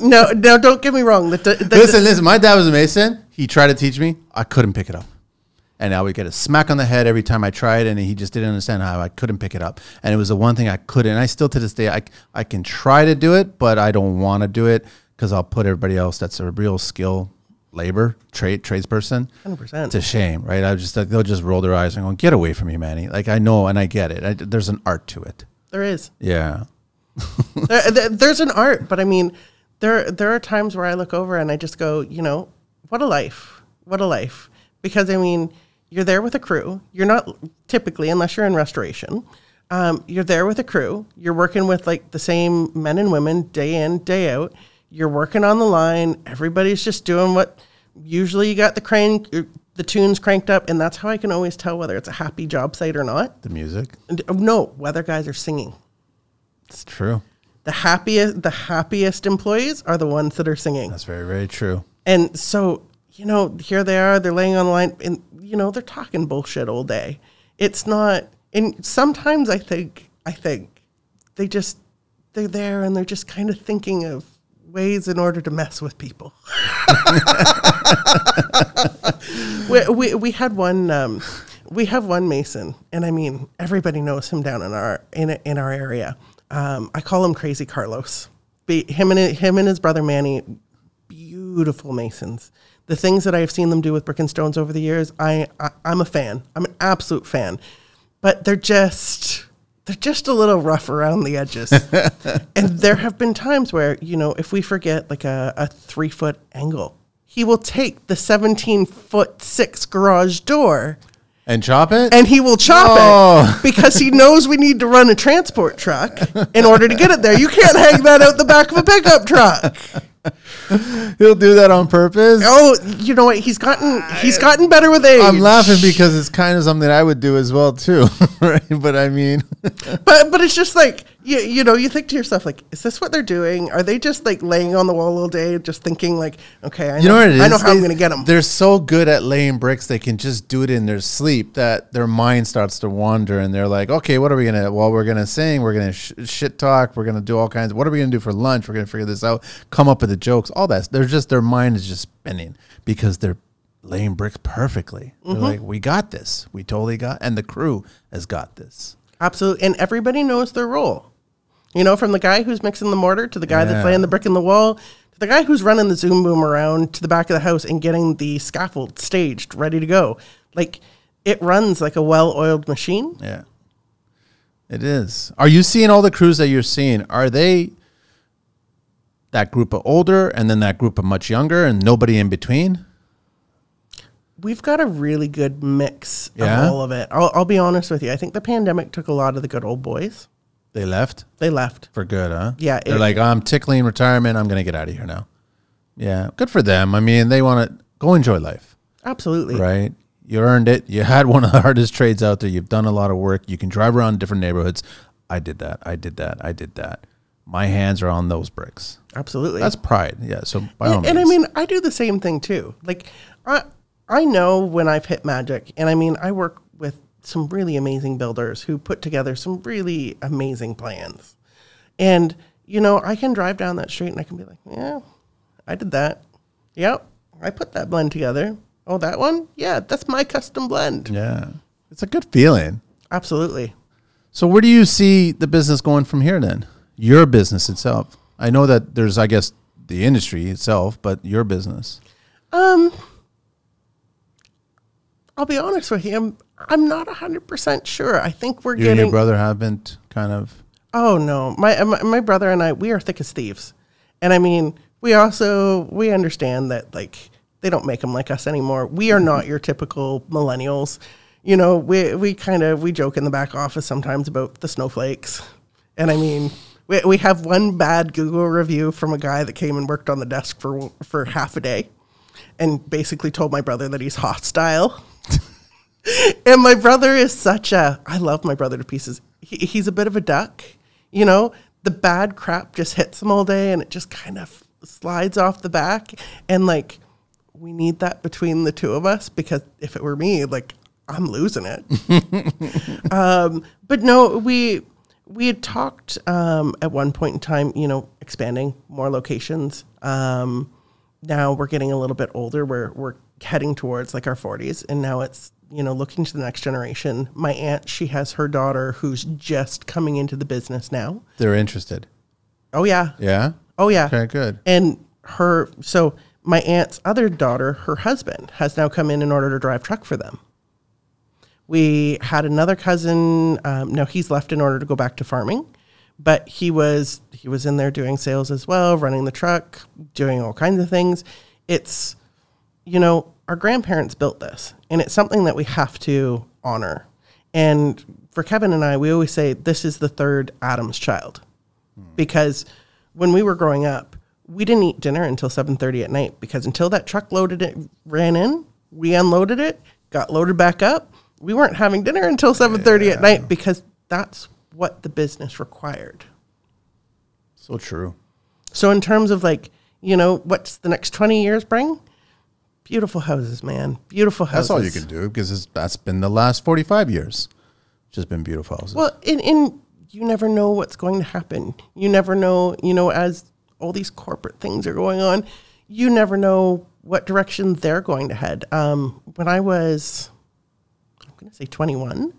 No, don't get me wrong. Listen, my dad was a mason. He tried to teach me. I couldn't pick it up. And I would get a smack on the head every time I tried, and he just didn't understand how I couldn't pick it up. And it was the one thing I couldn't. And I still, to this day, I can try to do it, but I don't want to do it because I'll put everybody else that's a real skill, tradesperson 100%. to shame, right? They'll just roll their eyes and go, get away from me, Manny. Like, I know and I get it. There's an art to it. There is. Yeah. There's an art, but I mean, there are times where I look over and I just go, what a life. What a life. Because, I mean, you're there with a crew. You're not typically, unless you're in restoration, you're there with a crew. You're working with like the same men and women day in, day out. You're working on the line. Everybody's just doing what usually you got the tunes cranked up. And that's how I can always tell whether it's a happy job site or not. The music? No, whether guys are singing. It's true. The happiest employees are the ones that are singing. That's very, very true. And so, here they are, they're laying on the line and, they're talking bullshit all day. It's not, and sometimes I think they're there and they're just kind of thinking of ways in order to mess with people. We have one mason, and I mean, everybody knows him down in our area. I call him Crazy Carlos. Him and his brother Manny, beautiful masons. The things that I have seen them do with brick and stones over the years, I'm a fan. I'm an absolute fan. But they're just a little rough around the edges. And there have been times where, if we forget like a 3-foot angle, he will take the 17'6" garage door and chop it? And he will chop it because he knows we need to run a transport truck in order to get it there. You can't hang that out the back of a pickup truck. He'll do that on purpose. Oh, you know what? He's gotten better with age. I'm laughing because it's kind of something I would do as well too, right? But I mean, but it's just like You think to yourself, like, is this what they're doing? Are they just like laying on the wall all day, just thinking like, okay, I know, what it is? I know how I'm going to get them. They're so good at laying bricks, they can just do it in their sleep that their mind starts to wander, and they're like, okay, what are we going to, well, we're going to sing, we're going to shit talk, we're going to do all kinds of, what are we going to do for lunch? We're going to figure this out, come up with the jokes, all that. Their mind is just spinning because they're laying bricks perfectly. They're like, we got this. We totally got, and the crew has got this. Absolutely. And everybody knows their role. From the guy who's mixing the mortar to the guy that's laying the brick in the wall, to the guy who's running the Zoom boom around to the back of the house and getting the scaffold staged, ready to go. Like, it runs like a well-oiled machine. Yeah, it is. Are you seeing all the crews that you're seeing? Are they that group of older and then that group of much younger and nobody in between? We've got a really good mix of all of it. I'll be honest with you. I think the pandemic took a lot of the good old boys. They left? They left. For good, huh? Yeah. They're like, I'm tickling retirement. I'm going to get out of here now. Yeah. Good for them. I mean, they want to go enjoy life. Absolutely. Right? You earned it. You had one of the hardest trades out there. You've done a lot of work. You can drive around different neighborhoods. I did that. I did that. I did that. My hands are on those bricks. Absolutely. That's pride. Yeah. So by all means. And I mean, I do the same thing too. Like, I know when I've hit magic. And I mean, I work with some really amazing builders who put together some really amazing plans. And, I can drive down that street and I can be like, yeah, I did that. Yep, I put that blend together. Oh, that one? Yeah, that's my custom blend. Yeah. It's a good feeling. Absolutely. So where do you see the business going from here then? Your business itself. I know that there's, I guess, the industry itself, but your business. I'll be honest with you. I'm not 100% sure. I think we're You getting... and your brother haven't kind of... Oh, no. My brother and I, we are thick as thieves. And I mean, we understand that, like, they don't make them like us anymore. We are not your typical millennials. We joke in the back office sometimes about the snowflakes. And I mean, we have one bad Google review from a guy that came and worked on the desk for half a day and basically told my brother that he's hostile. And my brother is I love my brother to pieces. He's a bit of a duck, the bad crap just hits him all day and it just kind of slides off the back. And like, we need that between the two of us, because if it were me, like, I'm losing it. But no, we had talked, at one point in time, expanding more locations. Now we're getting a little bit older. We're heading towards like our 40s, and now it's, looking to the next generation. My aunt, she has her daughter who's just coming into the business now. They're interested. Oh, yeah. Yeah? Oh, yeah. Okay, good. And so my aunt's other daughter, her husband, has now come in order to drive truck for them. We had another cousin. No, he's left in order to go back to farming, but he was in there doing sales as well, running the truck, doing all kinds of things. It's, our grandparents built this, and it's something that we have to honor. And for Kevin and I, we always say this is the third Adam's child, because when we were growing up, we didn't eat dinner until 7:30 at night, because until that truck ran in, we unloaded it, got loaded back up. We weren't having dinner until 7:30 at night, because that's what the business required. So true. So in terms of like, what's the next 20 years bring? Beautiful houses, man. Beautiful houses. That's all you can do, because that's been the last 45 years. Just been beautiful houses. Well, in you never know what's going to happen. You never know, as all these corporate things are going on, you never know what direction they're going to head. When I was, I'm going to say 21,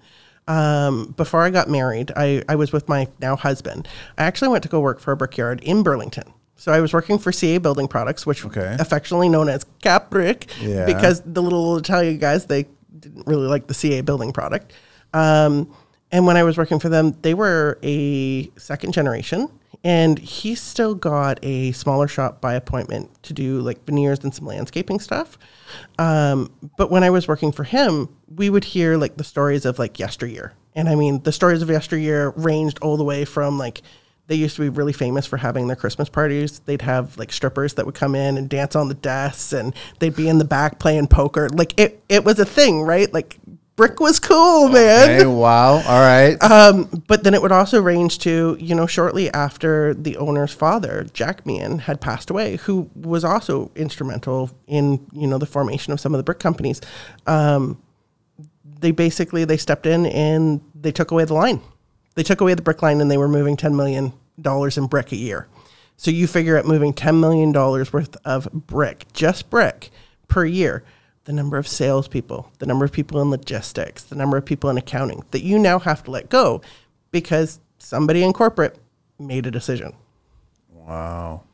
before I got married, I was with my now husband. I actually went to go work for a brickyard in Burlington. So I was working for CA Building Products, which affectionately known as Cap Brick, because the little Italian guys, they didn't really like the CA Building product. And when I was working for them, they were a second generation, and he still got a smaller shop by appointment to do like veneers and some landscaping stuff. But when I was working for him, we would hear like the stories of like yesteryear. And I mean, the stories of yesteryear ranged all the way from like, they used to be really famous for having their Christmas parties. They'd have like strippers that would come in and dance on the desks, and they'd be in the back playing poker. Like it was a thing, right? Like brick was cool, man. Okay, wow. All right. But then it would also range to, shortly after the owner's father, Jack Meehan, had passed away, who was also instrumental in, the formation of some of the brick companies. They stepped in and they took away the line. They took away the brick line, and they were moving $10 million in brick a year. So you figure at moving $10 million worth of brick, just brick, per year, the number of salespeople, the number of people in logistics, the number of people in accounting that you now have to let go because somebody in corporate made a decision. Wow.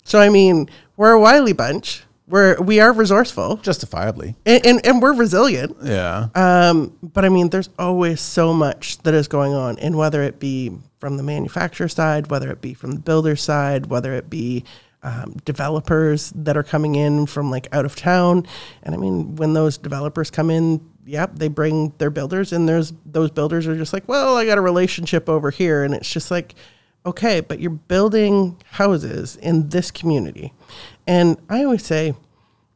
So, I mean, we're a wily bunch. We are resourceful. Justifiably. And we're resilient. Yeah. But, I mean, there's always so much that is going on. And whether it be from the manufacturer side, whether it be from the builder side, whether it be developers that are coming in from like out of town. And I mean, when those developers come in, they bring their builders, and those builders are just like, well, I got a relationship over here. And it's just like, okay, but you're building houses in this community. And I always say,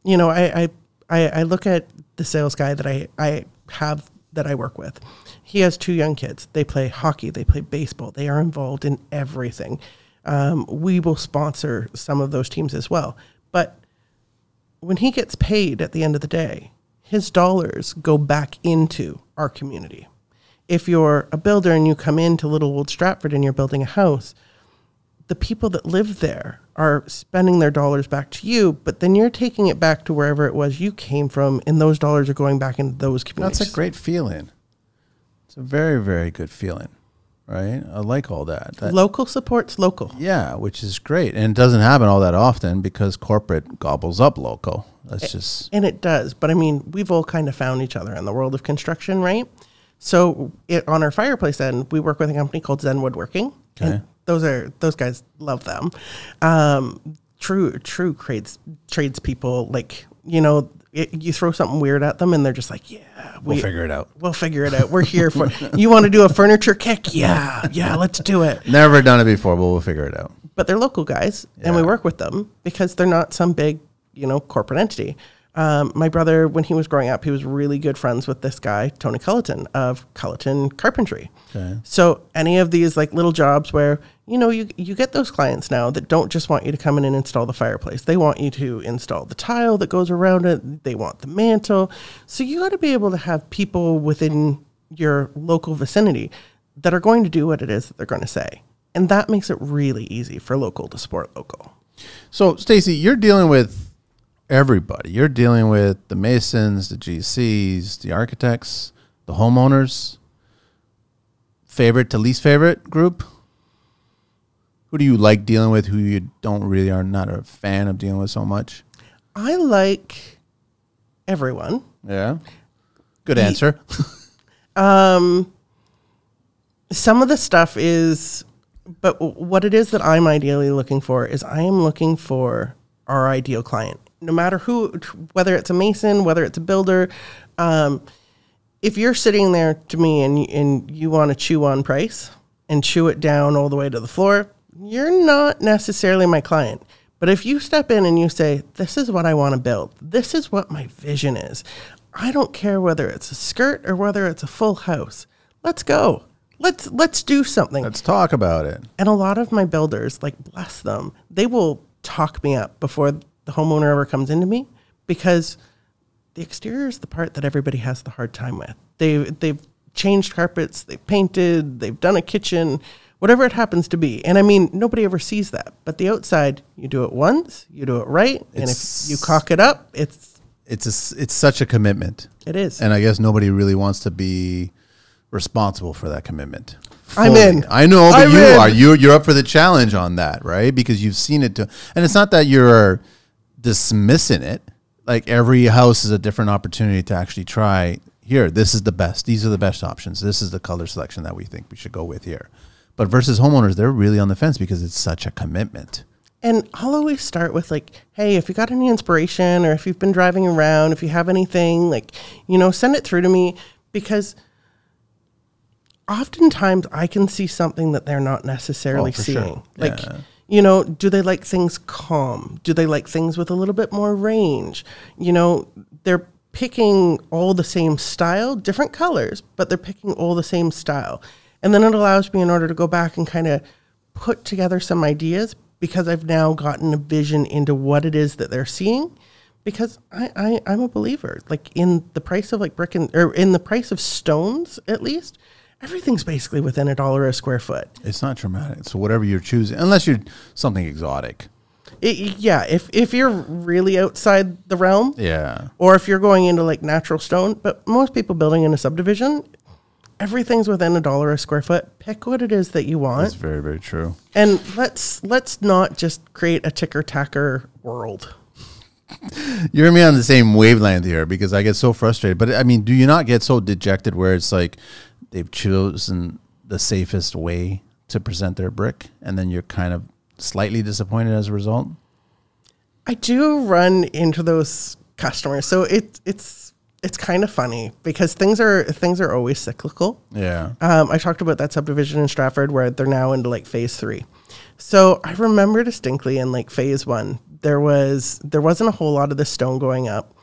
I look at the sales guy that I work with. He has 2 young kids. They play hockey, they play baseball. They are involved in everything. We will sponsor some of those teams as well. But when he gets paid at the end of the day, his dollars go back into our community. If you're a builder and you come into Little Old Stratford and you're building a house, the people that live there are spending their dollars back to you, but then you're taking it back to wherever it was you came from, and those dollars are going back into those communities. That's a great feeling. It's a very, very good feeling. Right? I like all that. Local supports local. Yeah, which is great. And it doesn't happen all that often because corporate gobbles up local. And it does. But I mean, we've all kind of found each other in the world of construction, right? So on our fireplace end, we work with a company called Zen Woodworking. Okay. And those guys love them. True tradespeople, like, you throw something weird at them and they're just like, yeah, we'll figure it out. We'll figure it out. We're here for, you want to do a furniture kick? Yeah, let's do it. Never done it before, but we'll figure it out. But they're local guys, and we work with them because they're not some big, corporate entity. My brother, when he was growing up, he was really good friends with this guy, Tony Culleton of Culleton Carpentry. Okay. So any of these like little jobs where, you get those clients now that don't just want you to come in and install the fireplace. They want you to install the tile that goes around it. They want the mantle. So you got to be able to have people within your local vicinity that are going to do what it is that they're going to say. And that makes it really easy for local to support local. So, Stacey, you're dealing with everybody. You're dealing with the masons, the GCs, the architects, the homeowners. Favorite to least favorite group? Who do you like dealing with? Who you are not a fan of dealing with so much? I like everyone. Yeah. Good answer. Some of the stuff is, but what it is that I'm ideally looking for is I am looking for our ideal client. No matter who, whether it's a mason, whether it's a builder, if you're sitting there to me and you want to chew on price and chew it down all the way to the floor, you're not necessarily my client. But if you step in and you say, this is what I want to build, this is what my vision is, I don't care whether it's a skirt or whether it's a full house. Let's go. Let's do something. Let's talk about it. And a lot of my builders, like, bless them, they will talk me up before the homeowner ever comes into me, because the exterior is the part that everybody has the hard time with. They've changed carpets, they've painted, they've done a kitchen, whatever it happens to be. And I mean, nobody ever sees that. But the outside, you do it once, you do it right, and if you cock it up, it's such a commitment. It is. And I guess nobody really wants to be responsible for that commitment. Fully. I'm in. I know, but you are. You're up for the challenge on that, right? Because you've seen it. And it's not that you're dismissing it. Like, every house is a different opportunity to actually try. Here, this is the best. These are the best options. This is the color selection that we think we should go with here. But versus homeowners, they're really on the fence because it's such a commitment. And I'll always start with, like, hey, if you got any inspiration, or if you've been driving around, if you have anything, like, send it through to me, because oftentimes I can see something that they're not necessarily seeing. Sure. Like, do they like things calm? Do they like things with a little bit more range? They're picking all the same style, different colors, but they're picking all the same style. And then it allows me, in order to go back and kind of put together some ideas, because I've now gotten a vision into what it is that they're seeing. Because I'm a believer, like in the price of like brick or in the price of stones, at least, everything's basically within $1 a square foot. It's not dramatic. So whatever you're choosing, unless you're something exotic. Yeah, if you're really outside the realm, yeah, or if you're going into like natural stone, but most people building in a subdivision, everything's within $1 a square foot. Pick what it is that you want. That's very, very true. And let's not just create a ticker-tacker world. You're and me on the same wavelength here, because I get so frustrated. But I mean, do you not get so dejected where it's like they've chosen the safest way to present their brick, and then you're kind of slightly disappointed as a result? I do run into those customers, so it's kind of funny because things are always cyclical. Yeah. I talked about that subdivision in Stratford where they're now into like phase 3. So I remember distinctly in like phase 1, there wasn't a whole lot of this stone going up.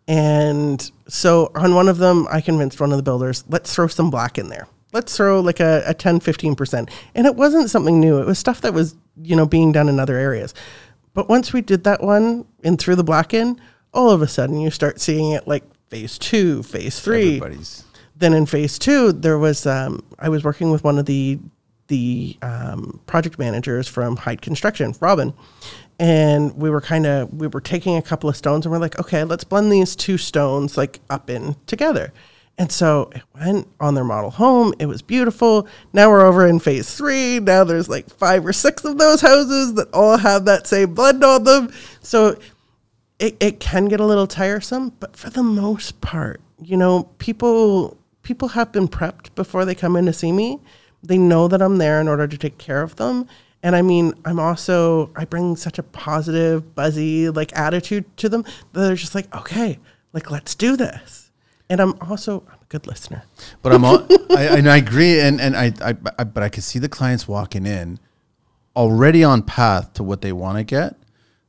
And so on one of them, I convinced one of the builders, let's throw some black in there. Let's throw like a 10, 15%. And it wasn't something new. It was stuff that was, being done in other areas. But once we did that one and threw the black in, all of a sudden you start seeing it like phase 2, phase 3. Everybody's. Then in phase 2, there was, I was working with one of the project managers from Hyde Construction, Robin. And we were taking a couple of stones and we're like, okay, let's blend these 2 stones like up in together. And so it went on their model home. It was beautiful. Now we're over in phase 3. Now there's like 5 or 6 of those houses that all have that same blend on them. So it can get a little tiresome, but for the most part, people have been prepped before they come in to see me. They know that I'm there in order to take care of them. And I mean, I bring such a positive, buzzy, like attitude to them that they're just like, okay, like, let's do this. And I'm a good listener. But I agree. But I can see the clients walking in already on path to what they want to get.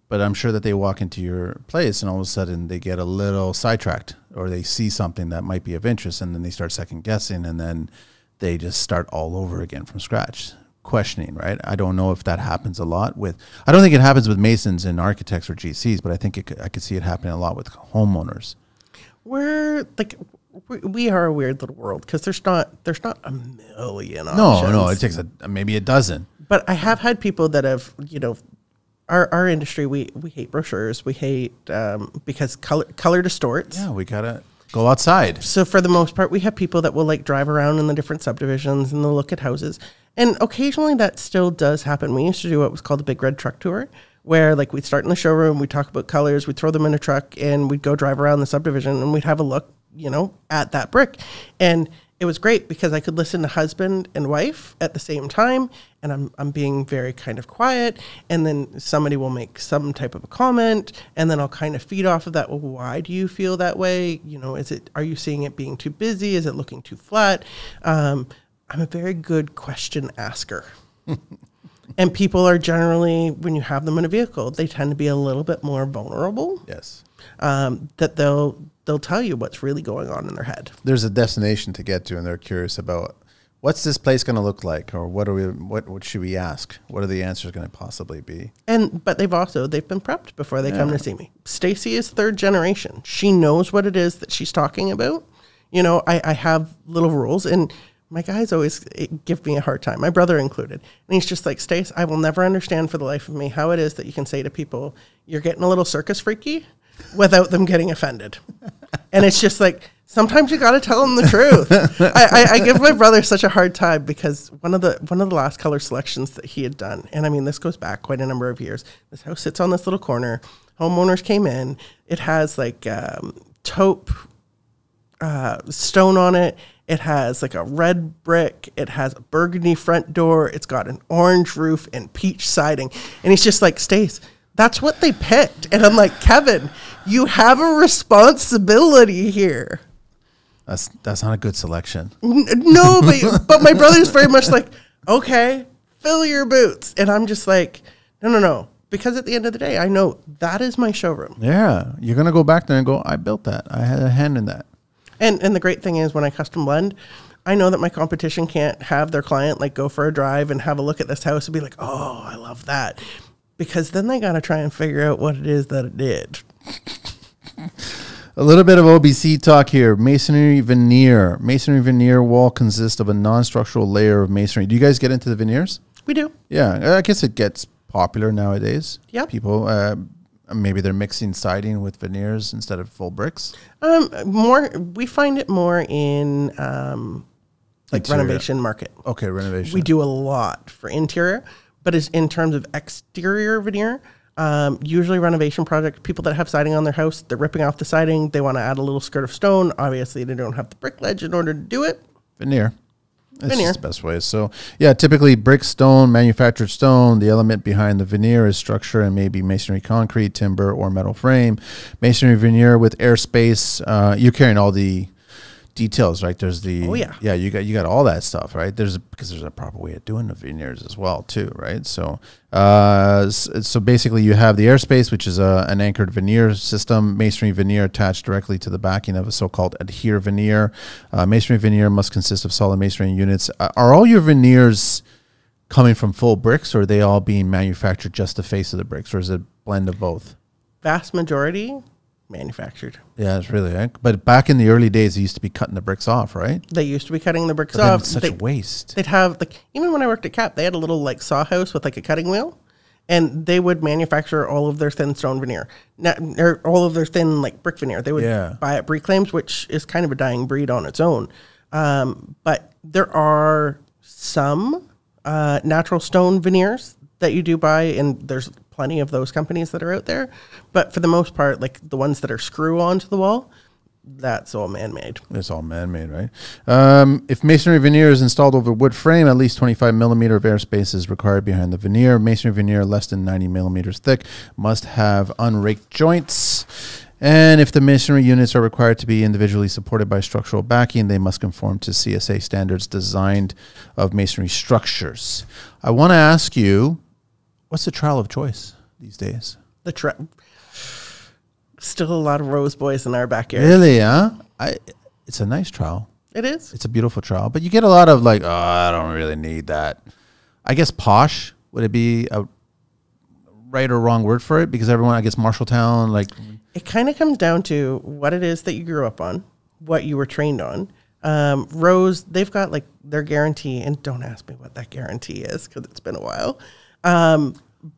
But I'm sure that they walk into your place and all of a sudden they get a little sidetracked, or they see something that might be of interest, and then they start second guessing, and then they just start all over again from scratch, questioning, right? I don't know if that happens a lot I don't think it happens with masons and architects or GCs, but I think I could see it happening a lot with homeowners. We are a weird little world because there's not a million options. No, it takes maybe a dozen. But I have had people that have, our industry, we hate brochures. We hate because color distorts. Yeah, we gotta go outside. So for the most part, we have people that will like drive around in the different subdivisions and they'll look at houses. And occasionally that still does happen. We used to do what was called a big red truck tour, where like we'd start in the showroom, we'd talk about colors, we'd throw them in a truck, and we'd go drive around the subdivision and we'd have a look, at that brick. And it was great because I could listen to husband and wife at the same time, and I'm being very kind of quiet, and then somebody will make some type of a comment, and then I'll kind of feed off of that. Well, why do you feel that way? Are you seeing it being too busy? Is it looking too flat? I'm a very good question asker. And people are generally, when you have them in a vehicle, they tend to be a little bit more vulnerable. Yes. That they'll tell you what's really going on in their head. There's a destination to get to, and they're curious about what's this place going to look like, or what should we ask? What are the answers going to possibly be? But they've been prepped before they come to see me. Stacey is 3rd generation. She knows what it is that she's talking about. I have little rules, and my guys always give me a hard time, my brother included. And he's just like, Stace, I will never understand for the life of me how it is that you can say to people, you're getting a little circus freaky, without them getting offended. And it's just like, sometimes you got to tell them the truth. I give my brother such a hard time because one of the last color selections that he had done, and I mean, this goes back quite a number of years. This house sits on this little corner. Homeowners came in. It has like taupe stone on it. It has like a red brick. It has a burgundy front door. It's got an orange roof and peach siding. And he's just like, Stace, that's what they picked. And I'm like, Kevin, you have a responsibility here. That's not a good selection. No, but my brother's very much like, okay, fill your boots. And I'm just like, no. Because at the end of the day, I know that is my showroom. Yeah. You're going to go back there and go, I built that. I had a hand in that. And the great thing is when I custom blend, I know that my competition can't have their client like go for a drive and have a look at this house and be like, oh, I love that. Because then they got to try and figure out what it is that it did. A little bit of OBC talk here. Masonry veneer. Masonry veneer wall consists of a non-structural layer of masonry. Do you guys get into the veneers? We do. Yeah. I guess it gets popular nowadays. Yeah. People, maybe they're mixing siding with veneers instead of full bricks. We find it more in like Interior. renovation market. Okay, renovation. We do a lot for interior, but it's in terms of exterior veneer. Usually renovation project, people that have siding on their house, they're ripping off the siding. They want to add a little skirt of stone. Obviously, they don't have the brick ledge in order to do it. Veneer. It's just the best way. So, yeah, typically brick, stone, manufactured stone. The element behind the veneer is structure and maybe masonry concrete, timber, or metal frame. Masonry veneer with airspace. You're carrying all the details, right? There's the you got all that stuff, right? Because there's a proper way of doing the veneers as well, too, right? So, so basically, you have the airspace, which is an anchored veneer system. Masonry veneer attached directly to the backing of a so-called adhere veneer. Masonry veneer must consist of solid masonry units. Are all your veneers coming from full bricks, or are they all being manufactured just the face of the bricks, or is it a blend of both? Vast majority manufactured. Yeah, it's really. But back in the early days, they used to be cutting the bricks off, right? They used to be cutting the bricks But then off. it's such a waste. They'd have like, even when I worked at Cap, they had a little like saw house with like a cutting wheel, and they would manufacture all of their thin stone veneer, or all of their thin like brick veneer. They would buy at Reclaims, which is kind of a dying breed on its own. But there are some natural stone veneers that you do buy, and there's plenty of those companies that are out there. But for the most part, like the ones that are screw onto the wall, that's all man-made. It's all man-made, right? If masonry veneer is installed over wood frame, at least 25 millimeter of airspace is required behind the veneer. Masonry veneer less than 90 millimeters thick must have unraked joints. And if the masonry units are required to be individually supported by structural backing, they must conform to CSA standards designed of masonry structures. I want to ask you, what's the trowel of choice these days? Still a lot of Rose Boys in our backyard. Really, huh? It's a nice trowel. It is. It's a beautiful trowel. But you get a lot of like, oh, I don't really need that. I guess posh, would it be a right or wrong word for it? Because everyone, I guess Marshalltown, like... It kind of comes down to what it is that you grew up on, what you were trained on. Rose, they've got like their guarantee, and don't ask me what that guarantee is because it's been a while.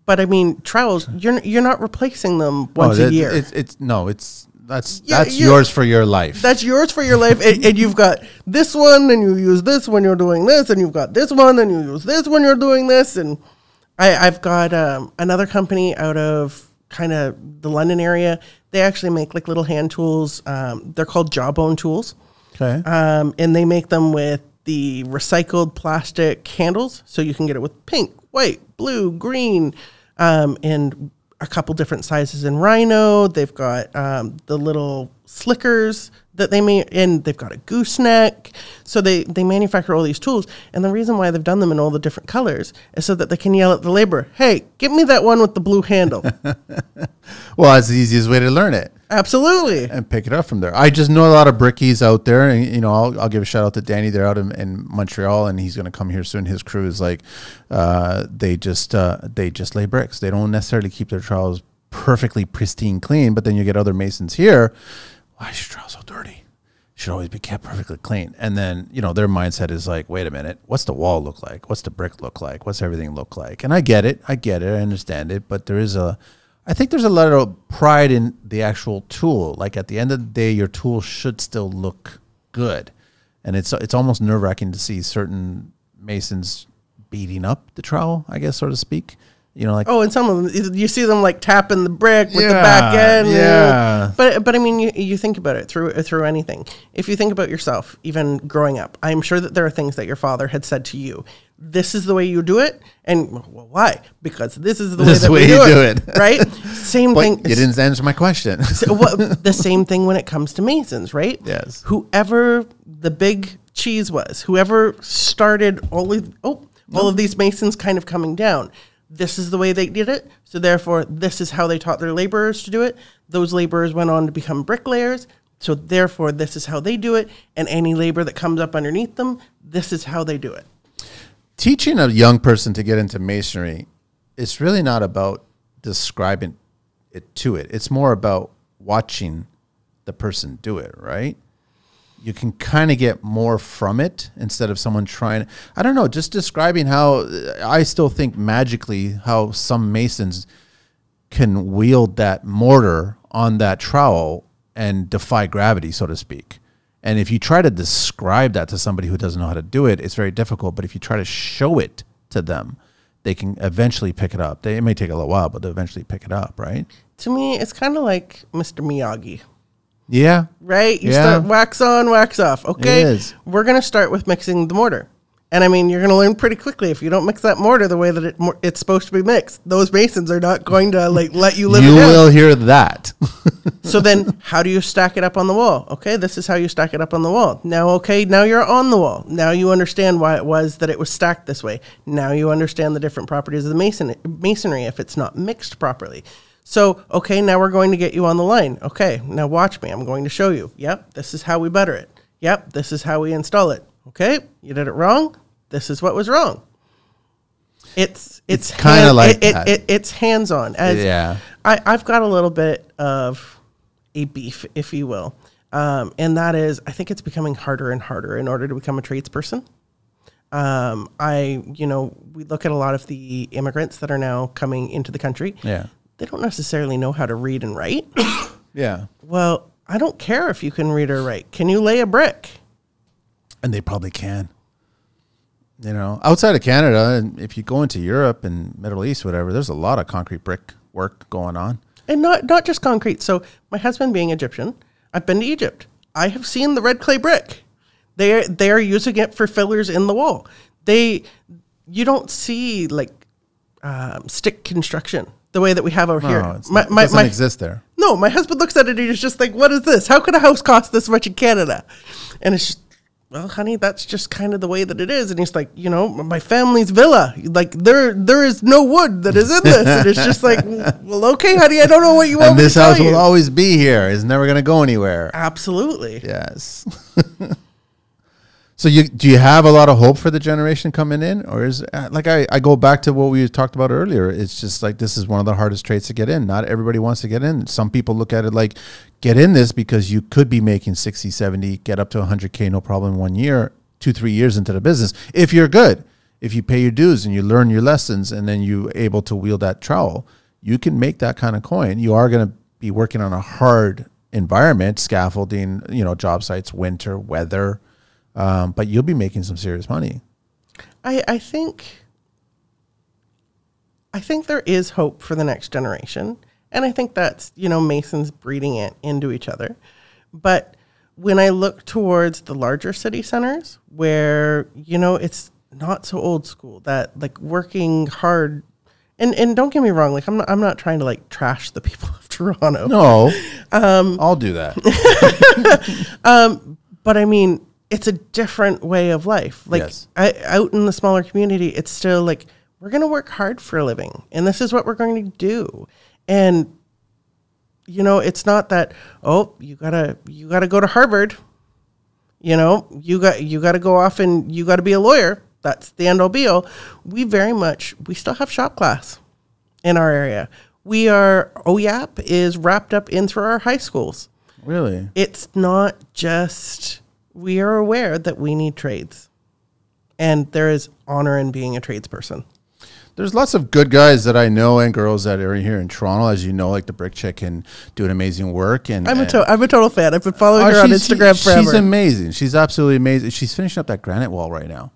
But I mean, trowels, you're not replacing them once a year. That's yours for your life. That's yours for your life, and you've got this one, and you use this when you're doing this, and you've got this one, and you use this when you're doing this, and I've got another company out of kind of the London area. They actually make like little hand tools. They're called Jawbone tools. Okay. And they make them with the recycled plastic handles, so you can get it with pink, white, blue, green, and a couple different sizes in rhino. They've got the little slickers that they make, and they've got a gooseneck. So they manufacture all these tools, and the reason why they've done them in all the different colors is so that they can yell at the laborer, "Hey, give me that one with the blue handle." Well, that's the easiest way to learn it. Absolutely. And pick it up from there. I just know a lot of brickies out there, and you know, I'll give a shout out to Danny. They're out in Montreal, and he's going to come here soon. His crew is like, they just lay bricks. They don't necessarily keep their trowels perfectly pristine clean, but then you get other masons here. Why is your trowel so dirty? It should always be kept perfectly clean. And then, you know, their mindset is like, wait a minute, what's the wall look like? What's the brick look like? What's everything look like? And I get it. I understand it. But I think there's a lot of pride in the actual tool. Like at the end of the day, your tool should still look good. And it's almost nerve-wracking to see certain masons beating up the trowel, I guess, so to speak. You know, like, and some of them, you see them like tapping the brick with the back end. Yeah. But I mean, you think about it through anything. If you think about yourself, even growing up, I'm sure that there are things that your father had said to you. This is the way you do it. And well, why? Because this is the way that we do it. Right? Same thing. You didn't answer my question. The same thing when it comes to masons, right? Yes. Whoever the big cheese was, whoever started all of these masons kind of coming down, this is the way they did it. So therefore, this is how they taught their laborers to do it. Those laborers went on to become bricklayers. So therefore, this is how they do it. And any labor that comes up underneath them, this is how they do it. Teaching a young person to get into masonry, it's really not about describing it to it. It's more about watching the person do it, right? You can kind of get more from it instead of someone trying. I don't know, just describing how I still think magically how some masons can wield that mortar on that trowel and defy gravity, so to speak. And if you try to describe that to somebody who doesn't know how to do it, it's very difficult. But if you try to show it to them, they can eventually pick it up. It may take a little while, but they'll eventually pick it up, right? To me, it's kind of like Mr. Miyagi. Yeah. Right? You start wax on, wax off. Okay. It is. We're going to start with mixing the mortar. And I mean, you're going to learn pretty quickly if you don't mix that mortar the way that it's supposed to be mixed. Those masons are not going to let you live it down. You will hear that. So then how do you stack it up on the wall? Okay, this is how you stack it up on the wall. Now, okay, now you're on the wall. Now you understand why it was that it was stacked this way. Now you understand the different properties of the masonry if it's not mixed properly. So, okay, now we're going to get you on the line. Okay, now watch me. I'm going to show you. Yep, this is how we butter it. Yep, this is how we install it. Okay, you did it wrong. This is what was wrong. It's kind of like that. It's hands-on. Yeah. I've got a little bit of a beef, if you will, and that is I think it's becoming harder and harder in order to become a tradesperson. We look at a lot of the immigrants that are now coming into the country. Yeah. They don't necessarily know how to read and write. Yeah. Well, I don't care if you can read or write. Can you lay a brick? And they probably can. You know, outside of Canada, and if you go into Europe and Middle East, whatever, there's a lot of concrete brick work going on. And not just concrete. So my husband being Egyptian, I've been to Egypt. I have seen the red clay brick. They are using it for fillers in the wall. You don't see like stick construction the way that we have over here. It doesn't exist there. No, my husband looks at it and he's just like, what is this? How could a house cost this much in Canada? And it's just, well, honey, that's just kind of the way that it is. And he's like, my family's villa, like there is no wood that is in this. And it's just like, well, okay, honey, I don't know what you want. And this house will always be here. It's never going to go anywhere. Absolutely. Yes. So do you have a lot of hope for the generation coming in? Or is like I go back to what we talked about earlier. It's just like this is one of the hardest trades to get in. Not everybody wants to get in. Some people look at it like get in this because you could be making 60, 70, get up to 100K, no problem in 1 year, 2-3 years into the business. If you're good, if you pay your dues and you learn your lessons and then you're able to wield that trowel, you can make that kind of coin. You are going to be working on a hard environment, scaffolding, job sites, winter, weather, but you'll be making some serious money. I think there is hope for the next generation. And I think that's, Masons breeding it into each other. But when I look towards the larger city centers where, it's not so old school, that like working hard, and don't get me wrong, like I'm not trying to like trash the people of Toronto. No, I'll do that. But I mean, it's a different way of life. Like yes. Out in the smaller community, it's still like, we're going to work hard for a living and this is what we're going to do. And, it's not that, oh, you gotta go to Harvard, you got to go off and you got to be a lawyer. That's the end all be all. We still have shop class in our area. OYAP is wrapped up in through our high schools. Really? It's not just, we are aware that we need trades and there is honor in being a tradesperson. There's lots of good guys that I know and girls that are here in Toronto, as you know, like the Brick Chick can do an amazing work. And I'm a total fan. I've been following her on Instagram forever. She's amazing. She's absolutely amazing. She's finishing up that granite wall right now,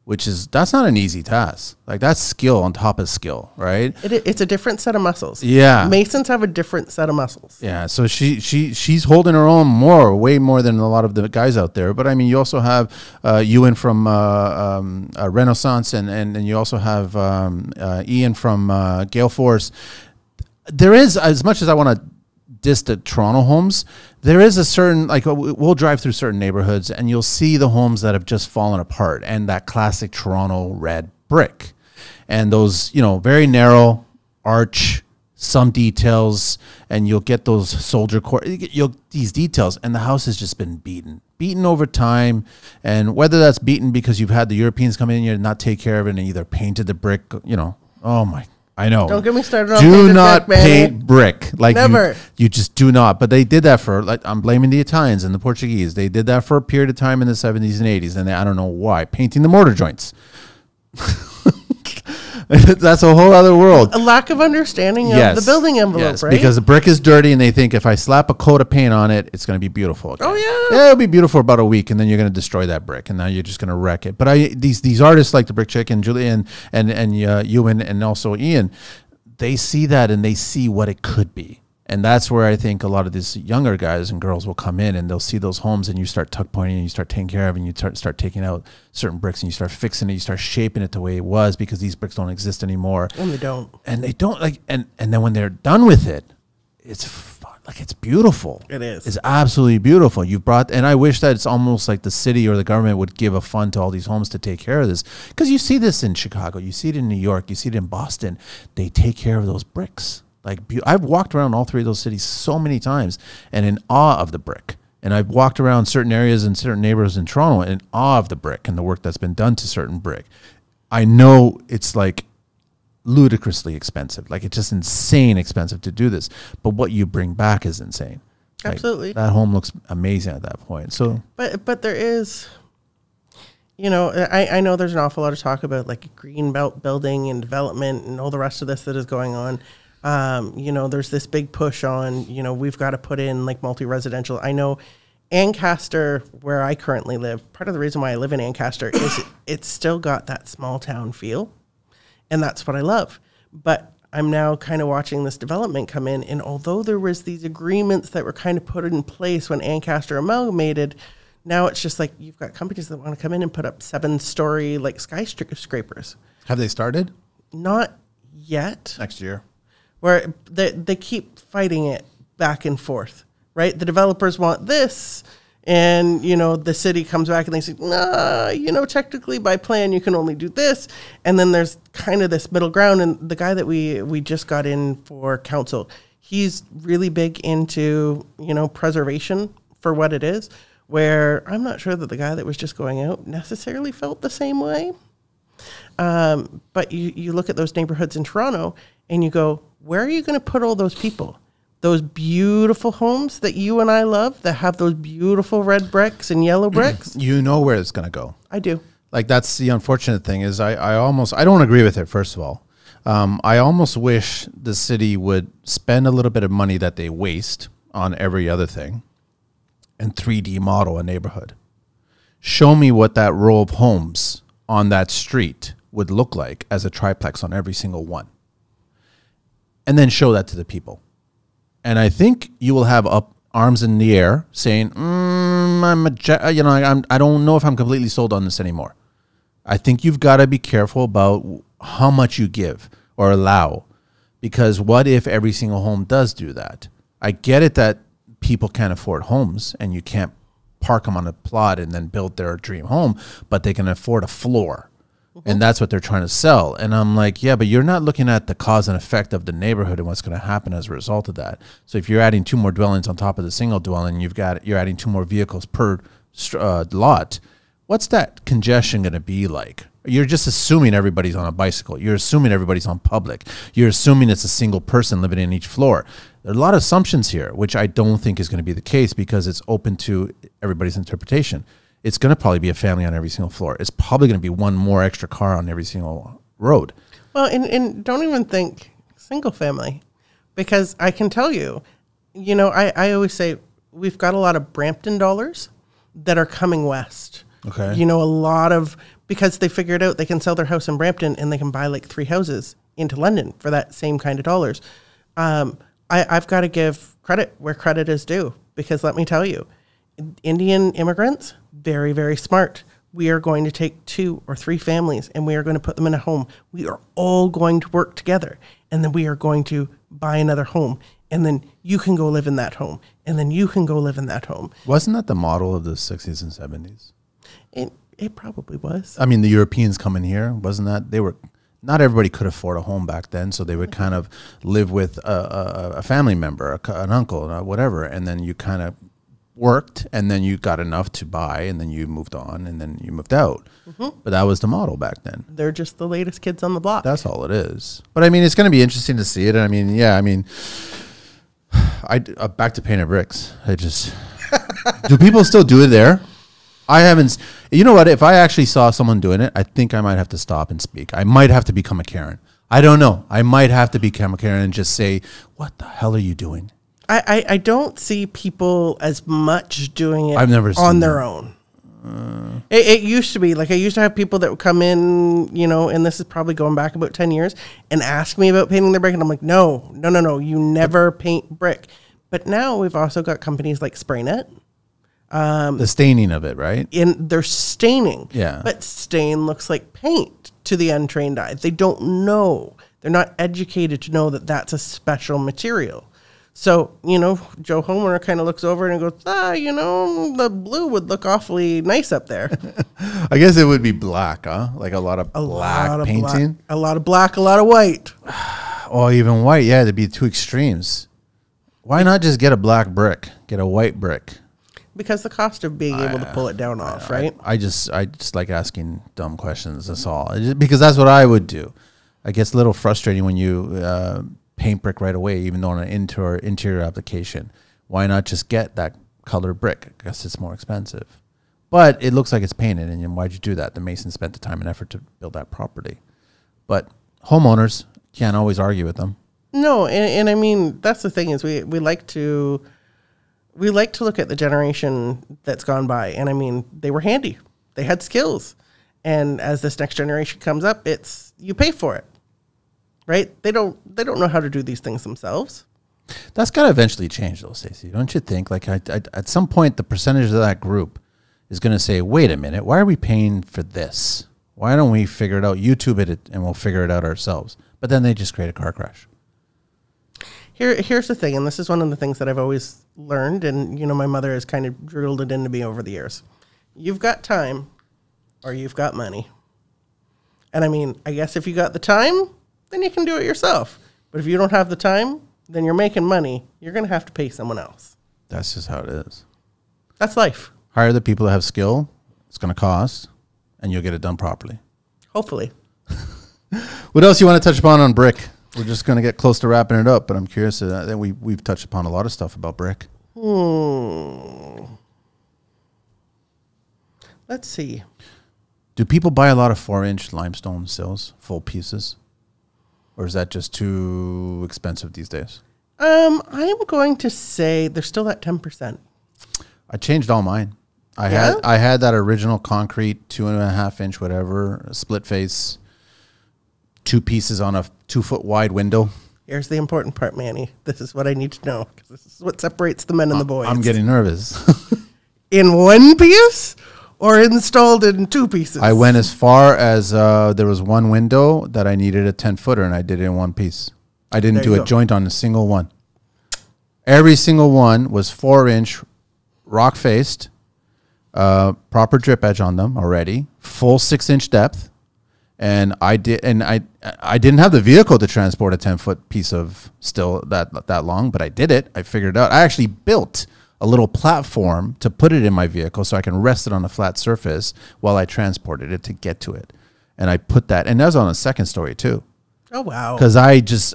that's not an easy task. Like that's skill on top of skill, right? It's a different set of muscles. Yeah. Masons have a different set of muscles. Yeah. So she's holding her own way more than a lot of the guys out there. But I mean, you also have Ewan from Renaissance and you also have Ian from Gale Force. There is, as much as I want to diss the Toronto homes, there is a certain, like we'll drive through certain neighborhoods and you'll see the homes that have just fallen apart and that classic Toronto red brick. and those, you know, very narrow arch, some details, and you'll get those soldier core, these details, and the house has just been beaten over time. And whether that's beaten because you've had the Europeans come in here and not take care of it and either painted the brick, you know, oh my, I know. Don't get me started on do not brick, paint brick. Like never. You just do not. But they did that for, like, I'm blaming the Italians and the Portuguese. They did that for a period of time in the 70s and 80s, and I don't know why. Painting the mortar joints. That's a whole other world. A lack of understanding of the building envelope, right? Because the brick is dirty, and they think if I slap a coat of paint on it, it's going to be beautiful. Okay? Oh yeah, it'll be beautiful for about a week, and then you're going to destroy that brick, and now you're just going to wreck it. But these artists like the Brick Chick and Julian and Ewan and also Ian, they see that and they see what it could be. And that's where I think a lot of these younger guys and girls will come in, and they'll see those homes, and you start tuck pointing, and you start taking care of it, and you start taking out certain bricks, and you start fixing it, you start shaping it the way it was, because these bricks don't exist anymore. And they don't. And they don't, like, and then when they're done with it, it's fun. Like, it's beautiful. It is. It's absolutely beautiful. You brought, and I wish that it's almost like the city or the government would give a fund to all these homes to take care of this, because you see this in Chicago, you see it in New York, you see it in Boston. They take care of those bricks. Like, I've walked around all three of those cities so many times and in awe of the brick. And I've walked around certain areas and certain neighborhoods in Toronto in awe of the brick and the work that's been done to certain brick. I know it's like ludicrously expensive. Like, it's just insane expensive to do this. But what you bring back is insane. Like, absolutely. that home looks amazing at that point. So, but there is, you know, I know there's an awful lot of talk about like green belt building and development and all the rest of this that is going on. You know, there's this big push on, you know, we've got to put in like multi-residential. I know Ancaster, where I currently live, part of the reason why I live in Ancaster is it's still got that small town feel. And that's what I love. But I'm now kind of watching this development come in. And although there was these agreements that were kind of put in place when Ancaster amalgamated, now it's just like you've got companies that want to come in and put up 7-story like skyscrapers. have they started? Not yet. Next year. Where they keep fighting it back and forth, right? The developers want this, and, you know, the city comes back and they say, nah, you know, technically by plan you can only do this. And then there's kind of this middle ground, and the guy that we just got in for council, he's really big into, you know, preservation for what it is, where I'm not sure that the guy that was just going out necessarily felt the same way. But you look at those neighborhoods in Toronto and you go, where are you going to put all those people? Those beautiful homes that you and I love that have those beautiful red bricks and yellow bricks? You know where it's going to go. I do. Like, that's the unfortunate thing is I don't agree with it, first of all. I almost wish the city would spend a little bit of money that they waste on every other thing and 3D model a neighborhood. Show me what that row of homes on that street would look like as a triplex on every single one. And then show that to the people. And I think you will have up arms in the air saying, I don't know if I'm completely sold on this anymore. I think you've got to be careful about how much you give or allow, because what if every single home does do that? I get it that people can't afford homes and you can't park them on a plot and then build their dream home, but they can afford a floor. And that's what they're trying to sell. And I'm like, yeah, but you're not looking at the cause and effect of the neighborhood and what's going to happen as a result of that. So if you're adding 2 more dwellings on top of the single dwelling, you're adding 2 more vehicles per lot. What's that congestion going to be like? You're just assuming everybody's on a bicycle. You're assuming everybody's on public. You're assuming it's a single person living in each floor. There are a lot of assumptions here, which I don't think is going to be the case because it's open to everybody's interpretation. It's going to probably be a family on every single floor. It's probably going to be 1 more extra car on every single road. Well, and don't even think single family, because I can tell you, you know, I always say we've got a lot of Brampton dollars that are coming west. Okay. You know, a lot of, because they figured out they can sell their house in Brampton and they can buy like 3 houses into London for that same kind of dollars. I've got to give credit where credit is due, because let me tell you, Indian immigrants, very, very smart. We are going to take 2 or 3 families and we are going to put them in a home. We are all going to work together, and then we are going to buy another home, and then you can go live in that home, and then you can go live in that home. Wasn't that the model of the 60s and 70s? It probably was. I mean, the Europeans coming here, wasn't that? not everybody could afford a home back then, so they would kind of live with a family member, an uncle, whatever, and then you kind of worked, and then you got enough to buy, and then you moved on, and then you moved out. But that was the model back then. They're just the latest kids on the block. That's all it is. But I mean, it's going to be interesting to see it. And I mean, yeah, I mean, back to painted bricks. I just do people still do it there? I haven't. You know what? If I actually saw someone doing it, I think I might have to stop and speak. I might have to become a Karen. I don't know. I might have to become a Karen and just say, "What the hell are you doing?" I don't see people as much doing it I've never seen on their own. It used to be like I used to have people that would come in, you know, and this is probably going back about 10 years and ask me about painting their brick. And I'm like, no, you never paint brick. But now we've also got companies like SprayNet. The staining of it, right? They're staining. Yeah. But stain looks like paint to the untrained eye. They don't know. They're not educated to know that that's a special material. So, you know, Joe Homer kind of looks over and goes, you know, the blue would look awfully nice up there. I guess it would be black, huh? Like a lot of black painting. A lot of black, a lot of white. Oh, even white. Yeah, there'd be two extremes. Why not just get a black brick? Get a white brick. Because the cost of being able to pull it down off, right? I just like asking dumb questions. That's all. Because that's what I would do. It gets a little frustrating when you paint brick right away, even though on an interior application. Why not just get that colored brick? I guess it's more expensive. But it looks like it's painted, and why'd you do that? The mason spent the time and effort to build that property. But homeowners can't always argue with them. No, and I mean, that's the thing is we like to look at the generation that's gone by, and I mean, they were handy. They had skills. And as this next generation comes up, it's you pay for it. Right? They don't know how to do these things themselves. That's got to eventually change, though, Stacey. Don't you think? Like, at some point, the percentage of that group is going to say, "Wait a minute, why are we paying for this? Why don't we figure it out? YouTube it, and we'll figure it out ourselves." But then they just create a car crash. Here's the thing, and this is one of the things that I've always learned, and you know, my mother has kind of drilled it into me over the years. You've got time, or you've got money. And I mean, I guess if you got the time, then you can do it yourself. But if you don't have the time, then you're making money. You're going to have to pay someone else. That's just how it is. That's life. Hire the people that have skill. It's going to cost, and you'll get it done properly. Hopefully. What else you want to touch upon on brick? We're just going to get close to wrapping it up, but I'm curious. We've touched upon a lot of stuff about brick. Let's see. Do people buy a lot of 4-inch limestone sills, full pieces? Or is that just too expensive these days? I'm going to say there's still that 10%. I changed all mine. I had that original concrete 2.5-inch whatever split face, 2 pieces on a 2-foot wide window. Here's the important part, Manny. This is what I need to know because this is what separates the men and the boys. I'm getting nervous. In one piece or installed in 2 pieces? I went as far as there was one window that I needed a 10-footer, and I did it in one piece. I didn't do a joint on a single one. Every single one was 4-inch, rock-faced, proper drip edge on them already, full 6-inch depth. And I didn't have the vehicle to transport a 10-foot piece of steel that long, but I did it. I figured it out. I actually built a little platform to put it in my vehicle so I can rest it on a flat surface while I transported it to get to it. And I put that, and that was on a second story too. Oh, wow. Because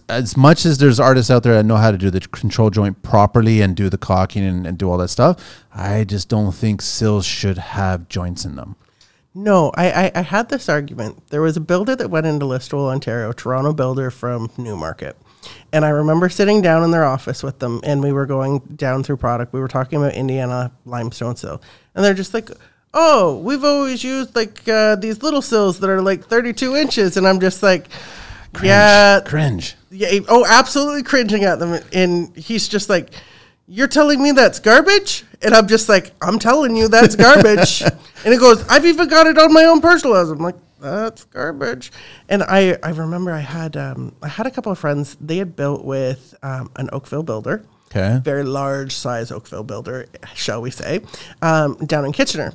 as much as there's artists out there that know how to do the control joint properly and do the caulking and do all that stuff, I just don't think sills should have joints in them. No, I had this argument. There was a builder that went into Listowel, Ontario, Toronto builder from Newmarket. And I remember sitting down in their office with them, and we were going down through product. We were talking about Indiana limestone sill. And they're just like, oh, we've always used like these little sills that are like 32 inches. And I'm just like, Cringe. Yeah. Oh, absolutely cringing at them. And he's just like, you're telling me that's garbage? And I'm just like, I'm telling you that's garbage. And he goes, I've even got it on my own personal house. I'm like, that's garbage. And I remember I had a couple of friends. They had built with an Oakville builder. Okay. Very large size Oakville builder, shall we say, down in Kitchener.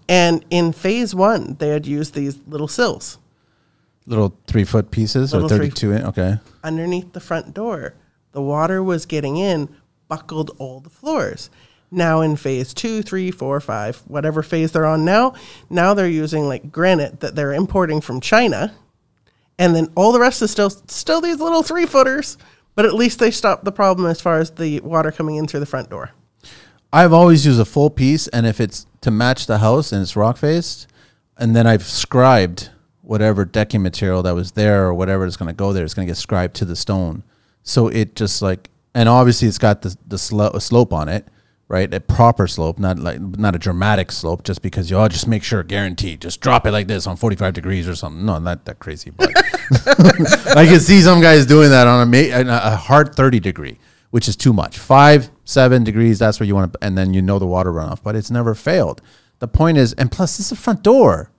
And in phase 1, they had used these little sills. Little 3-foot pieces or 32 inch? Okay. Underneath the front door. The water was getting in, buckled all the floors. Now in phase 2, 3, 4, 5, whatever phase they're on now they're using like granite that they're importing from China. And then all the rest is still these little 3-footers, but at least they stopped the problem as far as the water coming in through the front door. I've always used a full piece, and if it's to match the house and it's rock faced, and then I've scribed whatever decking material that was there or whatever is going to go there, it's going to get scribed to the stone. So it just like, and obviously it's got the slope on it, right? A proper slope, not a dramatic slope, just because you just make sure, guaranteed, just drop it like this on 45 degrees or something. No, not that crazy, but I can see some guys doing that on a hard 30 degree, which is too much. 5, 7 degrees, that's where you want to, and then the water runoff, but it's never failed. The point is, and plus this is a front door.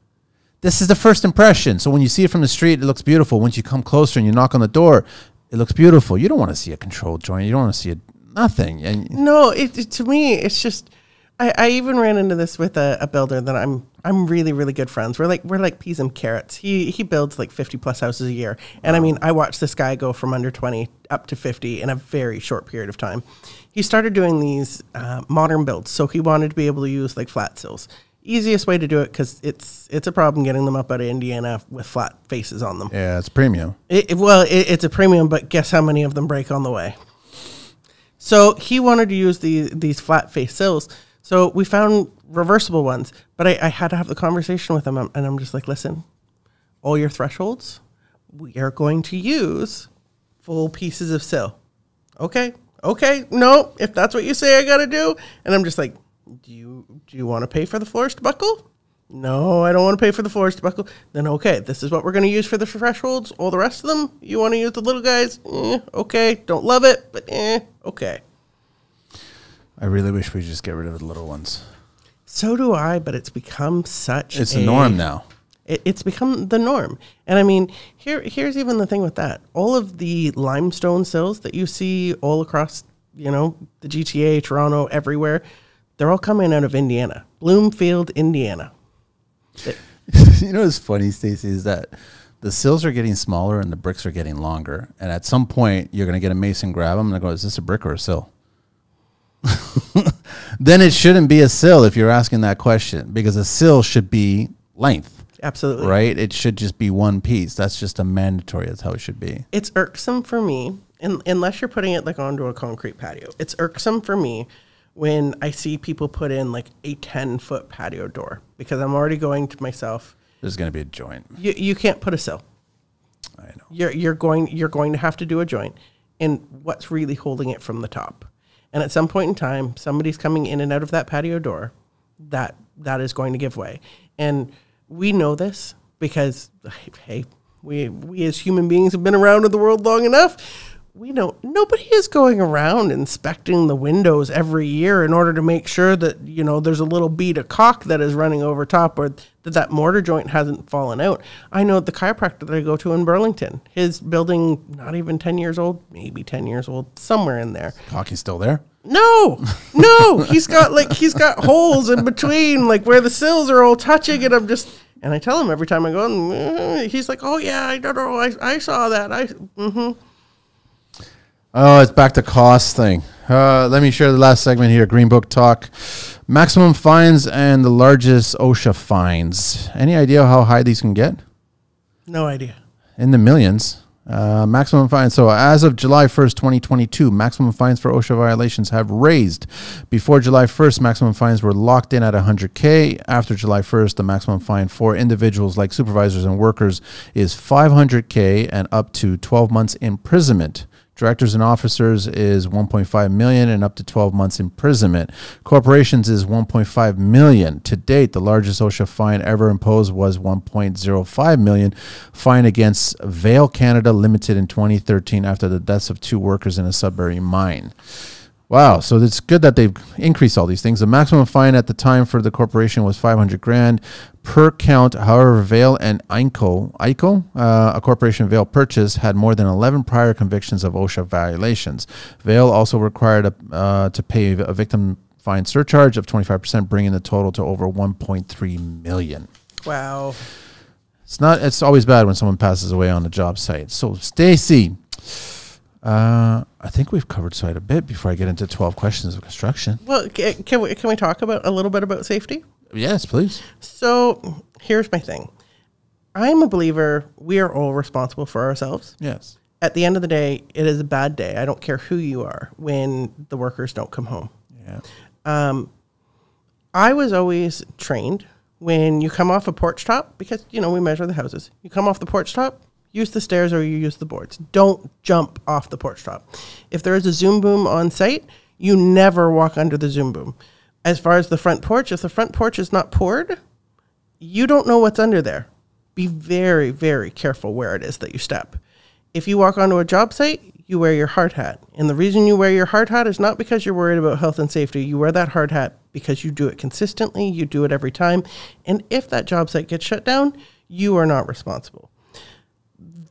This is the first impression. So when you see it from the street, it looks beautiful. Once you come closer and you knock on the door, it looks beautiful. You don't want to see a controlled joint. You don't want to see nothing. And no, to me, it's just. I even ran into this with a builder that I'm really, really good friends. We're like peas and carrots. He builds like 50 plus houses a year, and I mean, I watched this guy go from under 20 up to 50 in a very short period of time. He started doing these modern builds, so he wanted to be able to use like flat sills. Easiest way to do it, because it's a problem getting them up out of Indiana with flat faces on them. Yeah, it's premium. It's a premium, but guess how many of them break on the way? So he wanted to use these flat face sills. So we found reversible ones, but I had to have the conversation with him, and I'm just like, listen, all your thresholds, we are going to use full pieces of sill. Okay, no, if that's what you say I got to do. And I'm just like, do you want to pay for the floors to buckle? No, I don't want to pay for the floors to buckle. Then okay, this is what we're going to use for the thresholds. All the rest of them, you want to use the little guys? Okay, don't love it, but okay. I really wish we could just get rid of the little ones. So do I, but it's become it's a norm now. It's become the norm. And I mean, here's even the thing with that. All of the limestone sills that you see all across, the GTA, Toronto, everywhere, they're all coming out of Indiana. Bloomfield, Indiana. What's funny, Stacey, is that the sills are getting smaller and the bricks are getting longer. And at some point, you're going to get a mason, grab them, and go, is this a brick or a sill? Then it shouldn't be a sill if you're asking that question, because a sill should be length. Absolutely. Right? It should just be one piece. That's just a mandatory. That's how it should be. It's irksome for me, unless you're putting it like onto a concrete patio. It's irksome for me when I see people put in like a 10-foot patio door, because I'm already going to myself, there's going to be a joint. You can't put a sill. I know. You're going to have to do a joint. And what's really holding it from the top? And at some point in time, somebody's coming in and out of that patio door, that is going to give way. And we know this because, hey, we as human beings have been around in the world long enough. We know nobody is going around inspecting the windows every year in order to make sure that, there's a little bead of caulk that is running over top, or that mortar joint hasn't fallen out. I know the chiropractor that I go to in Burlington, his building, not even 10 years old, maybe 10 years old, somewhere in there. Caulk's still there? No, he's got holes in between, like where the sills are all touching, and I tell him every time I go, he's like, oh yeah, I don't know, I saw that, Oh, it's back to cost thing. Let me share the last segment here. Green Book Talk. Maximum fines and the largest OSHA fines. Any idea how high these can get? No idea. In the millions. Maximum fines. So as of July 1st, 2022, maximum fines for OSHA violations have raised. Before July 1st, maximum fines were locked in at $100K. After July 1st, the maximum fine for individuals like supervisors and workers is $500K and up to 12 months imprisonment. Directors and officers is $1.5 million and up to 12 months imprisonment. Corporations is $1.5 million. To date, the largest OSHA fine ever imposed was $1.05 million. Fine against Vale Canada Limited in 2013 after the deaths of 2 workers in a Sudbury mine. Wow, so it's good that they've increased all these things. The maximum fine at the time for the corporation was $500,000 per count. However, Vale and ICO, a corporation Vale purchased, had more than 11 prior convictions of OSHA violations. Vale also required to pay a victim fine surcharge of 25%, bringing the total to over $1.3 million. Wow. It's always bad when someone passes away on a job site. So, Stacey, I think we've covered quite a bit before I get into 12 questions of construction. Well, can we talk about a little bit about safety? Yes, please. So here's my thing. I'm a believer we are all responsible for ourselves. Yes. At the end of the day, it is a bad day. I don't care who you are when the workers don't come home. Yeah. I was always trained when you come off a porch top, because, we measure the houses. You come off the porch top, use the stairs or you use the boards. Don't jump off the porch top. If there is a Zoom boom on site, you never walk under the Zoom boom. As far as the front porch, if the front porch is not poured, you don't know what's under there. Be very, very careful where it is that you step. If you walk onto a job site, you wear your hard hat. And the reason you wear your hard hat is not because you're worried about health and safety. You wear that hard hat because you do it consistently, you do it every time. And if that job site gets shut down, you are not responsible.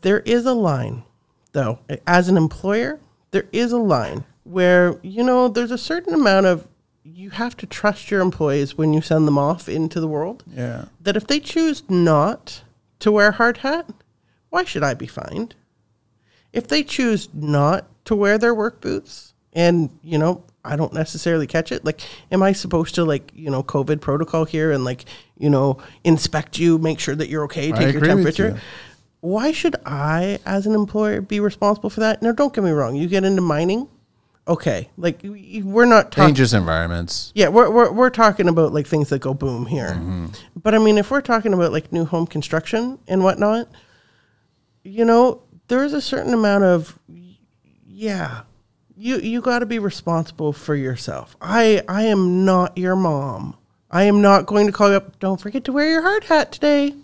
There is a line, though, as an employer, there is a line where, there's a certain amount of, you have to trust your employees when you send them off into the world. Yeah. That if they choose not to wear a hard hat, why should I be fined? If they choose not to wear their work boots and, I don't necessarily catch it, am I supposed to, COVID protocol here and, inspect you, make sure that you're okay, take your temperature? Why should I, as an employer, be responsible for that? Now, don't get me wrong. You get into mining, okay. We're not talking dangerous environments. Yeah, we're talking about things that go boom here. Mm-hmm. But I mean, if we're talking about new home construction and whatnot, there is a certain amount of, you got to be responsible for yourself. I am not your mom. I am not going to call you up. Don't forget to wear your hard hat today.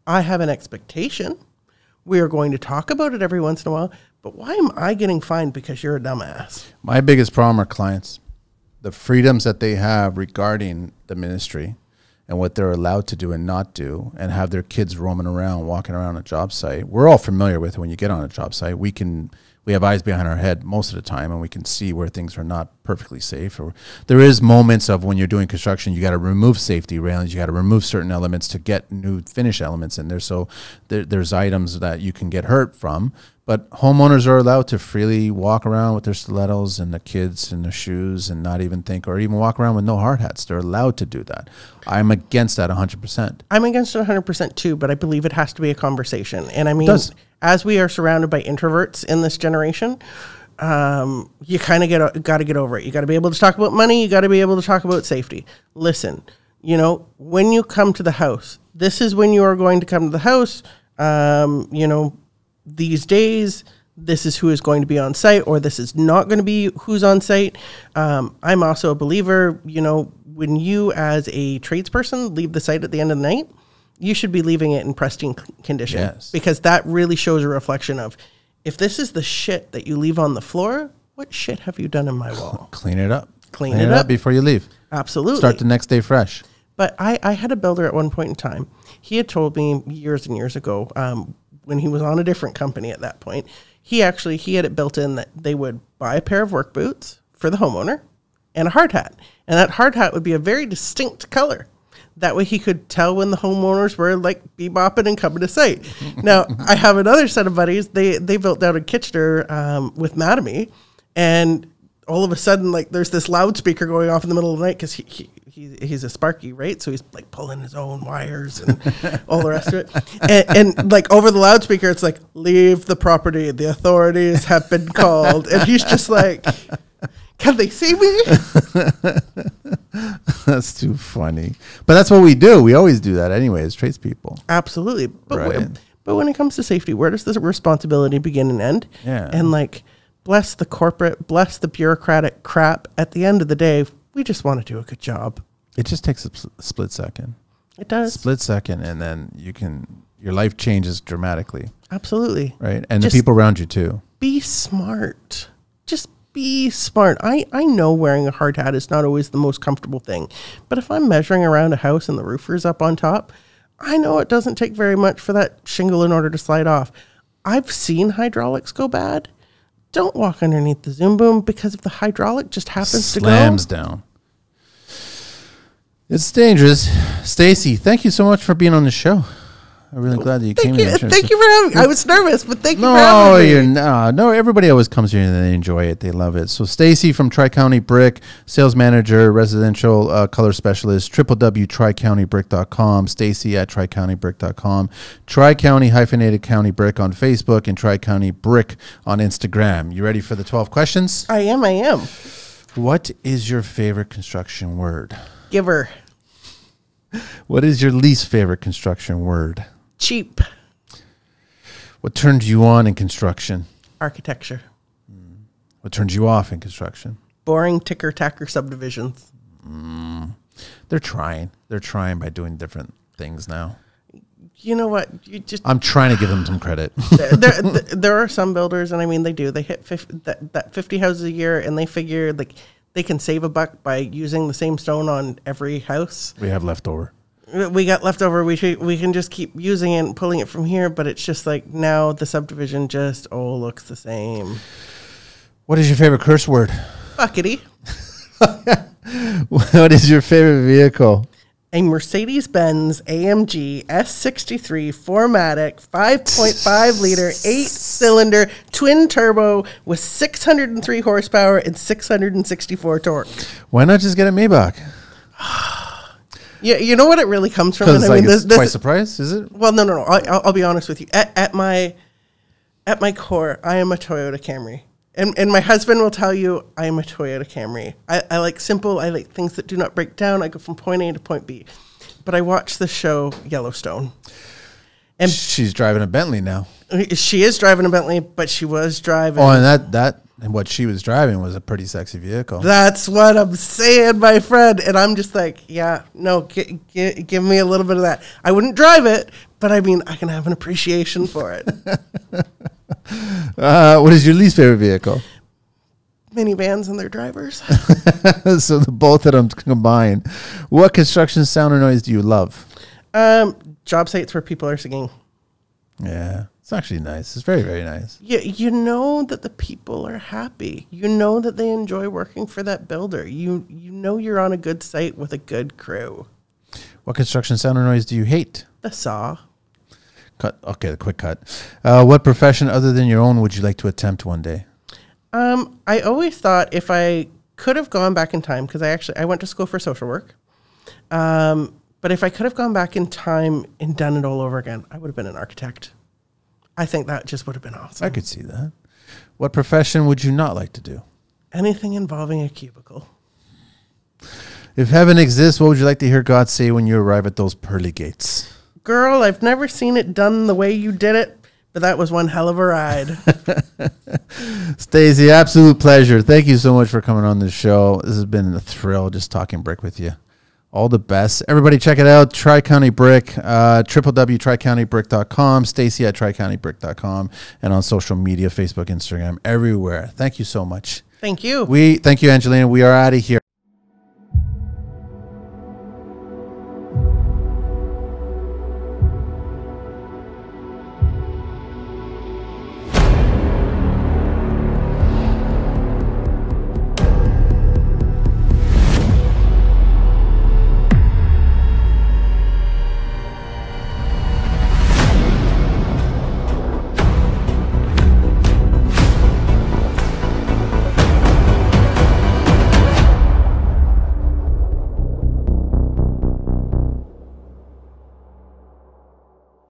I have an expectation. We are going to talk about it every once in a while. But why am I getting fined because you're a dumbass? My biggest problem are clients. The freedoms that they have regarding the ministry and what they're allowed to do and not do, and have their kids roaming around, walking around a job site. We're all familiar with it when you get on a job site. We have eyes behind our head most of the time, and we can see where things are not perfectly safe. Or there is moments of when you're doing construction, you got to remove safety railings, you got to remove certain elements to get new finish elements in there. So there's items that you can get hurt from. But homeowners are allowed to freely walk around with their stilettos and the kids in their shoes and not even think, or even walk around with no hard hats. They're allowed to do that. I'm against that 100%. I'm against it 100% too, but I believe it has to be a conversation. And I mean, as we are surrounded by introverts in this generation, you kind of got to get over it. You got to be able to talk about money. You got to be able to talk about safety. Listen, when you come to the house, this is when you are going to come to the house. These days, this is who is going to be on site, or this is not going to be who's on site. I'm also a believer, when you as a tradesperson leave the site at the end of the night, you should be leaving it in pristine condition. Yes. Because that really shows a reflection of, if this is the shit that you leave on the floor, what shit have you done in my wall? Clean it up. Clean it up before you leave. Absolutely. Start the next day fresh. But I had a builder at one point in time. He had told me years and years ago, when he was on a different company at that point, he had it built in that they would buy a pair of work boots for the homeowner and a hard hat. And that hard hat would be a very distinct color. That way he could tell when the homeowners were bebopping and coming to site. Now, I have another set of buddies. They built down in Kitchener with Mattamy, and all of a sudden, there's this loudspeaker going off in the middle of the night because he's a Sparky, right? So he's pulling his own wires and all the rest of it. And over the loudspeaker, it's leave the property. The authorities have been called. And he's just can they see me? That's too funny. But that's what we do. We always do that anyway as tradespeople. Absolutely. But, right. but when it comes to safety, where does the responsibility begin and end? Yeah. And bless the corporate, bless the bureaucratic crap. At the end of the day, we just want to do a good job. It just takes a split second. It does. Split second, and then your life changes dramatically. Absolutely. Right? And the people around you too. Be smart. Just be smart. I know wearing a hard hat is not always the most comfortable thing, but if I'm measuring around a house and the roofer's up on top, I know it doesn't take very much for that shingle in order to slide off. I've seen hydraulics go bad. Don't walk underneath the Zoom boom, because if the hydraulic just happens to go, slams down. It's dangerous. Stacey, thank you so much for being on the show. I'm really glad that you came here. Thank you for having me. I was nervous, but thank you for No, having me. you're no. Everybody always comes here and they enjoy it. They love it. So Stacey from Tri-County Brick, sales manager, residential color specialist, www.tricountybrick.com, Stacey at tricountybrick.com, Tri-County hyphenated County Brick on Facebook, and Tri-County Brick on Instagram. You ready for the 12 questions? I am. What is your favorite construction word? Giver. What is your least favorite construction word? Cheap. What turns you on in construction? Architecture. What turns you off in construction? Boring ticker-tacker subdivisions. They're trying. They're trying by doing different things now. You know what? I'm trying to give them some credit. there are some builders, and I mean, they do. They hit 50 houses a year, and they figure like they can save a buck by using the same stone on every house. We have leftover. We got leftover. We can just keep using it and pulling it from here, but it's just like now the subdivision just looks the same. What is your favorite curse word? Fuckity. What is your favorite vehicle? A Mercedes-Benz AMG S63 4MATIC 5.5 liter 8-cylinder twin turbo with 603 horsepower and 664 torque. Why not just get a Maybach? Yeah, you know what it really comes from. Because it's twice the price, is it? Well, no. I'll be honest with you. At my core, I am a Toyota Camry. And my husband will tell you I am a Toyota Camry. I like simple. I like things that do not break down. I go from point A to point B. But I watch the show Yellowstone. And she's driving a Bentley now. She is driving a Bentley, but she was driving. Oh, and what she was driving was a pretty sexy vehicle. That's what I'm saying, my friend. And I'm just like, yeah, no, give me a little bit of that. I wouldn't drive it, but I mean, I can have an appreciation for it. What is your least favorite vehicle? Minivans and their drivers. So the both of them combined. What construction sound or noise do you love? Job sites where people are singing. Yeah, it's actually nice. It's very, very nice. You know that the people are happy. You know that they enjoy working for that builder. You know you're on a good site with a good crew. What construction sound or noise do you hate? The saw. Cut. Okay, the quick cut. What profession other than your own would you like to attempt one day? I always thought if I could have gone back in time, because I went to school for social work. But if I could have gone back in time and done it all over again, I would have been an architect. I think that just would have been awesome. I could see that. What profession would you not like to do? Anything involving a cubicle. If heaven exists, what would you like to hear God say when you arrive at those pearly gates? Girl, I've never seen it done the way you did it, but that was one hell of a ride. Stacey, absolute pleasure. Thank you so much for coming on the show. This has been a thrill just talking brick with you. All the best. Everybody check it out. Tri-County Brick, www.tricountybrick.com, Stacey at tricountybrick.com, and on social media, Facebook, Instagram, everywhere. Thank you so much. Thank you. Thank you, Angelina. We are out of here.